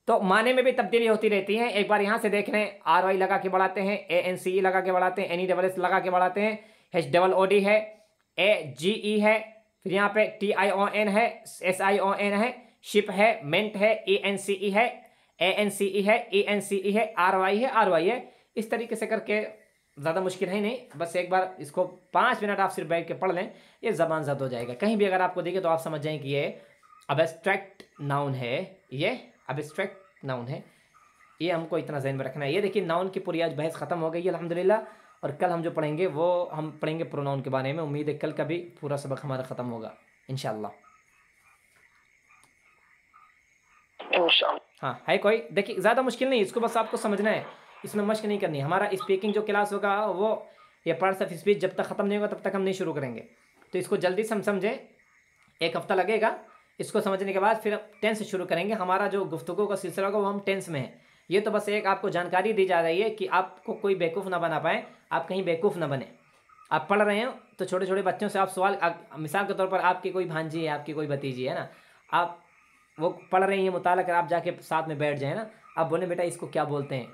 तो माने में भी तब्दीली होती रहती है। एक बार यहाँ से देख रहे हैं, RY लगा के बढ़ाते हैं, ANCE लगा के बढ़ाते हैं, NESS लगा के बढ़ाते हैं, HOOD है, AGE है, फिर यहाँ पे TION है, SION है, शिप है, मेंट है, ANCE है, ANCE है, ENCE है, RY है, RY है। इस तरीके से करके ज़्यादा मुश्किल है नहीं, बस एक बार इसको 5 मिनट आप सिर्फ बैठ के पढ़ लें, ये ज़बान ज़द हो जाएगा। कहीं भी अगर आपको दिखे तो आप समझ जाएं कि ये अब्स्ट्रैक्ट नाउन है, ये अब्स्ट्रैक्ट नाउन है। ये हमको इतना ज़हन में रखना है। ये देखिए नाउन की पूरी आज बहस ख़त्म हो गई है अल्हम्दुलिल्लाह, और कल हम जो पढ़ेंगे वो हम पढ़ेंगे प्रोनाउन के बारे में। उम्मीद है कल का भी पूरा सबक हमारा ख़त्म होगा इंशाअल्लाह। हाँ है कोई, देखिए ज़्यादा मुश्किल नहीं, इसको बस आपको समझना है, इसमें मश्क नहीं करनी। हमारा स्पीकिंग जो क्लास होगा वो ये पार्ट्स ऑफ स्पीच जब तक ख़त्म नहीं होगा तब तक हम नहीं शुरू करेंगे। तो इसको जल्दी से हम समझें, 1 हफ़्ता लगेगा इसको समझने के बाद, फिर टेंस से शुरू करेंगे। हमारा जो गुफ्तगू का सिलसिला होगा वो हम टेंस में है। ये तो बस एक आपको जानकारी दी जा रही है कि आपको कोई बेवकूफ़ ना बना पाए, आप कहीं बेवकूफ़ ना बने। आप पढ़ रहे हो तो छोटे छोटे बच्चों से आप सवाल, मिसाल के तौर पर आपकी कोई भांजी है, आपकी कोई भतीजी है ना, आप वो पढ़ रही हैं मुताला कर, आप जाके साथ में बैठ जाए ना, आप बोलें बेटा इसको क्या बोलते हैं।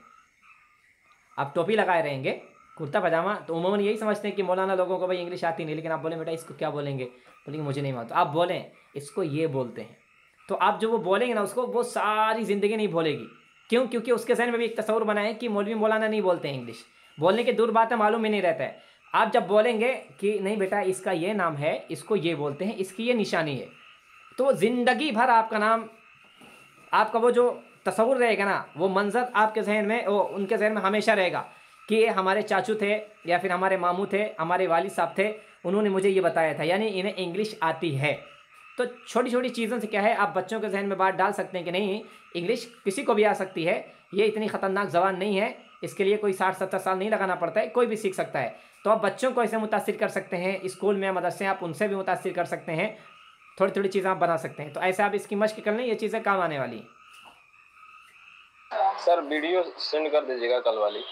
आप टोपी लगाए रहेंगे, कुर्ता पजामा, तो उमूमन यही समझते हैं कि मौलाना लोगों को भाई इंग्लिश आती नहीं, लेकिन आप बोलें बेटा इसको क्या बोलेंगे, बोलेंगे मुझे नहीं मालूम, तो आप बोलें इसको ये बोलते हैं। तो आप जो वो बोलेंगे ना उसको, वो सारी ज़िंदगी नहीं भूलेगी। क्यों? क्योंकि उसके जहन में भी एक तस्वुर बना है कि मौलवी मौलाना नहीं बोलते हैं इंग्लिश, बोलने की दूर बात है, मालूम ही नहीं रहता है। आप जब बोलेंगे कि नहीं बेटा इसका ये नाम है, इसको ये बोलते हैं, इसकी ये निशानी है, तो ज़िंदगी भर आपका नाम, आपका वो जो तस्वुर रहेगा ना, वो मंजर आपके जहन में, वो उनके जहन में हमेशा रहेगा कि ये हमारे चाचू थे या फिर हमारे मामू थे, हमारे वालिद साहब थे, उन्होंने मुझे ये बताया था, यानी इन्हें इंग्लिश आती है। तो छोटी छोटी चीज़ों से क्या है, आप बच्चों के जहन में बात डाल सकते हैं कि नहीं इंग्लिश किसी को भी आ सकती है, ये इतनी ख़तरनाक ज़बान नहीं है, इसके लिए कोई 60-70 साल नहीं लगाना पड़ता है, कोई भी सीख सकता है। तो आप बच्चों को ऐसे मुतासिर कर सकते हैं, स्कूल में मदरसे आप उनसे भी मुतासिर कर सकते हैं, थोड़ी थोड़ी चीज़ें आप बना सकते हैं। तो ऐसे आप इसकी मश्क कर लें, ये चीज़ें काम आने वाली हैं। सर वीडियो सेंड कर दीजिएगा कल वाली।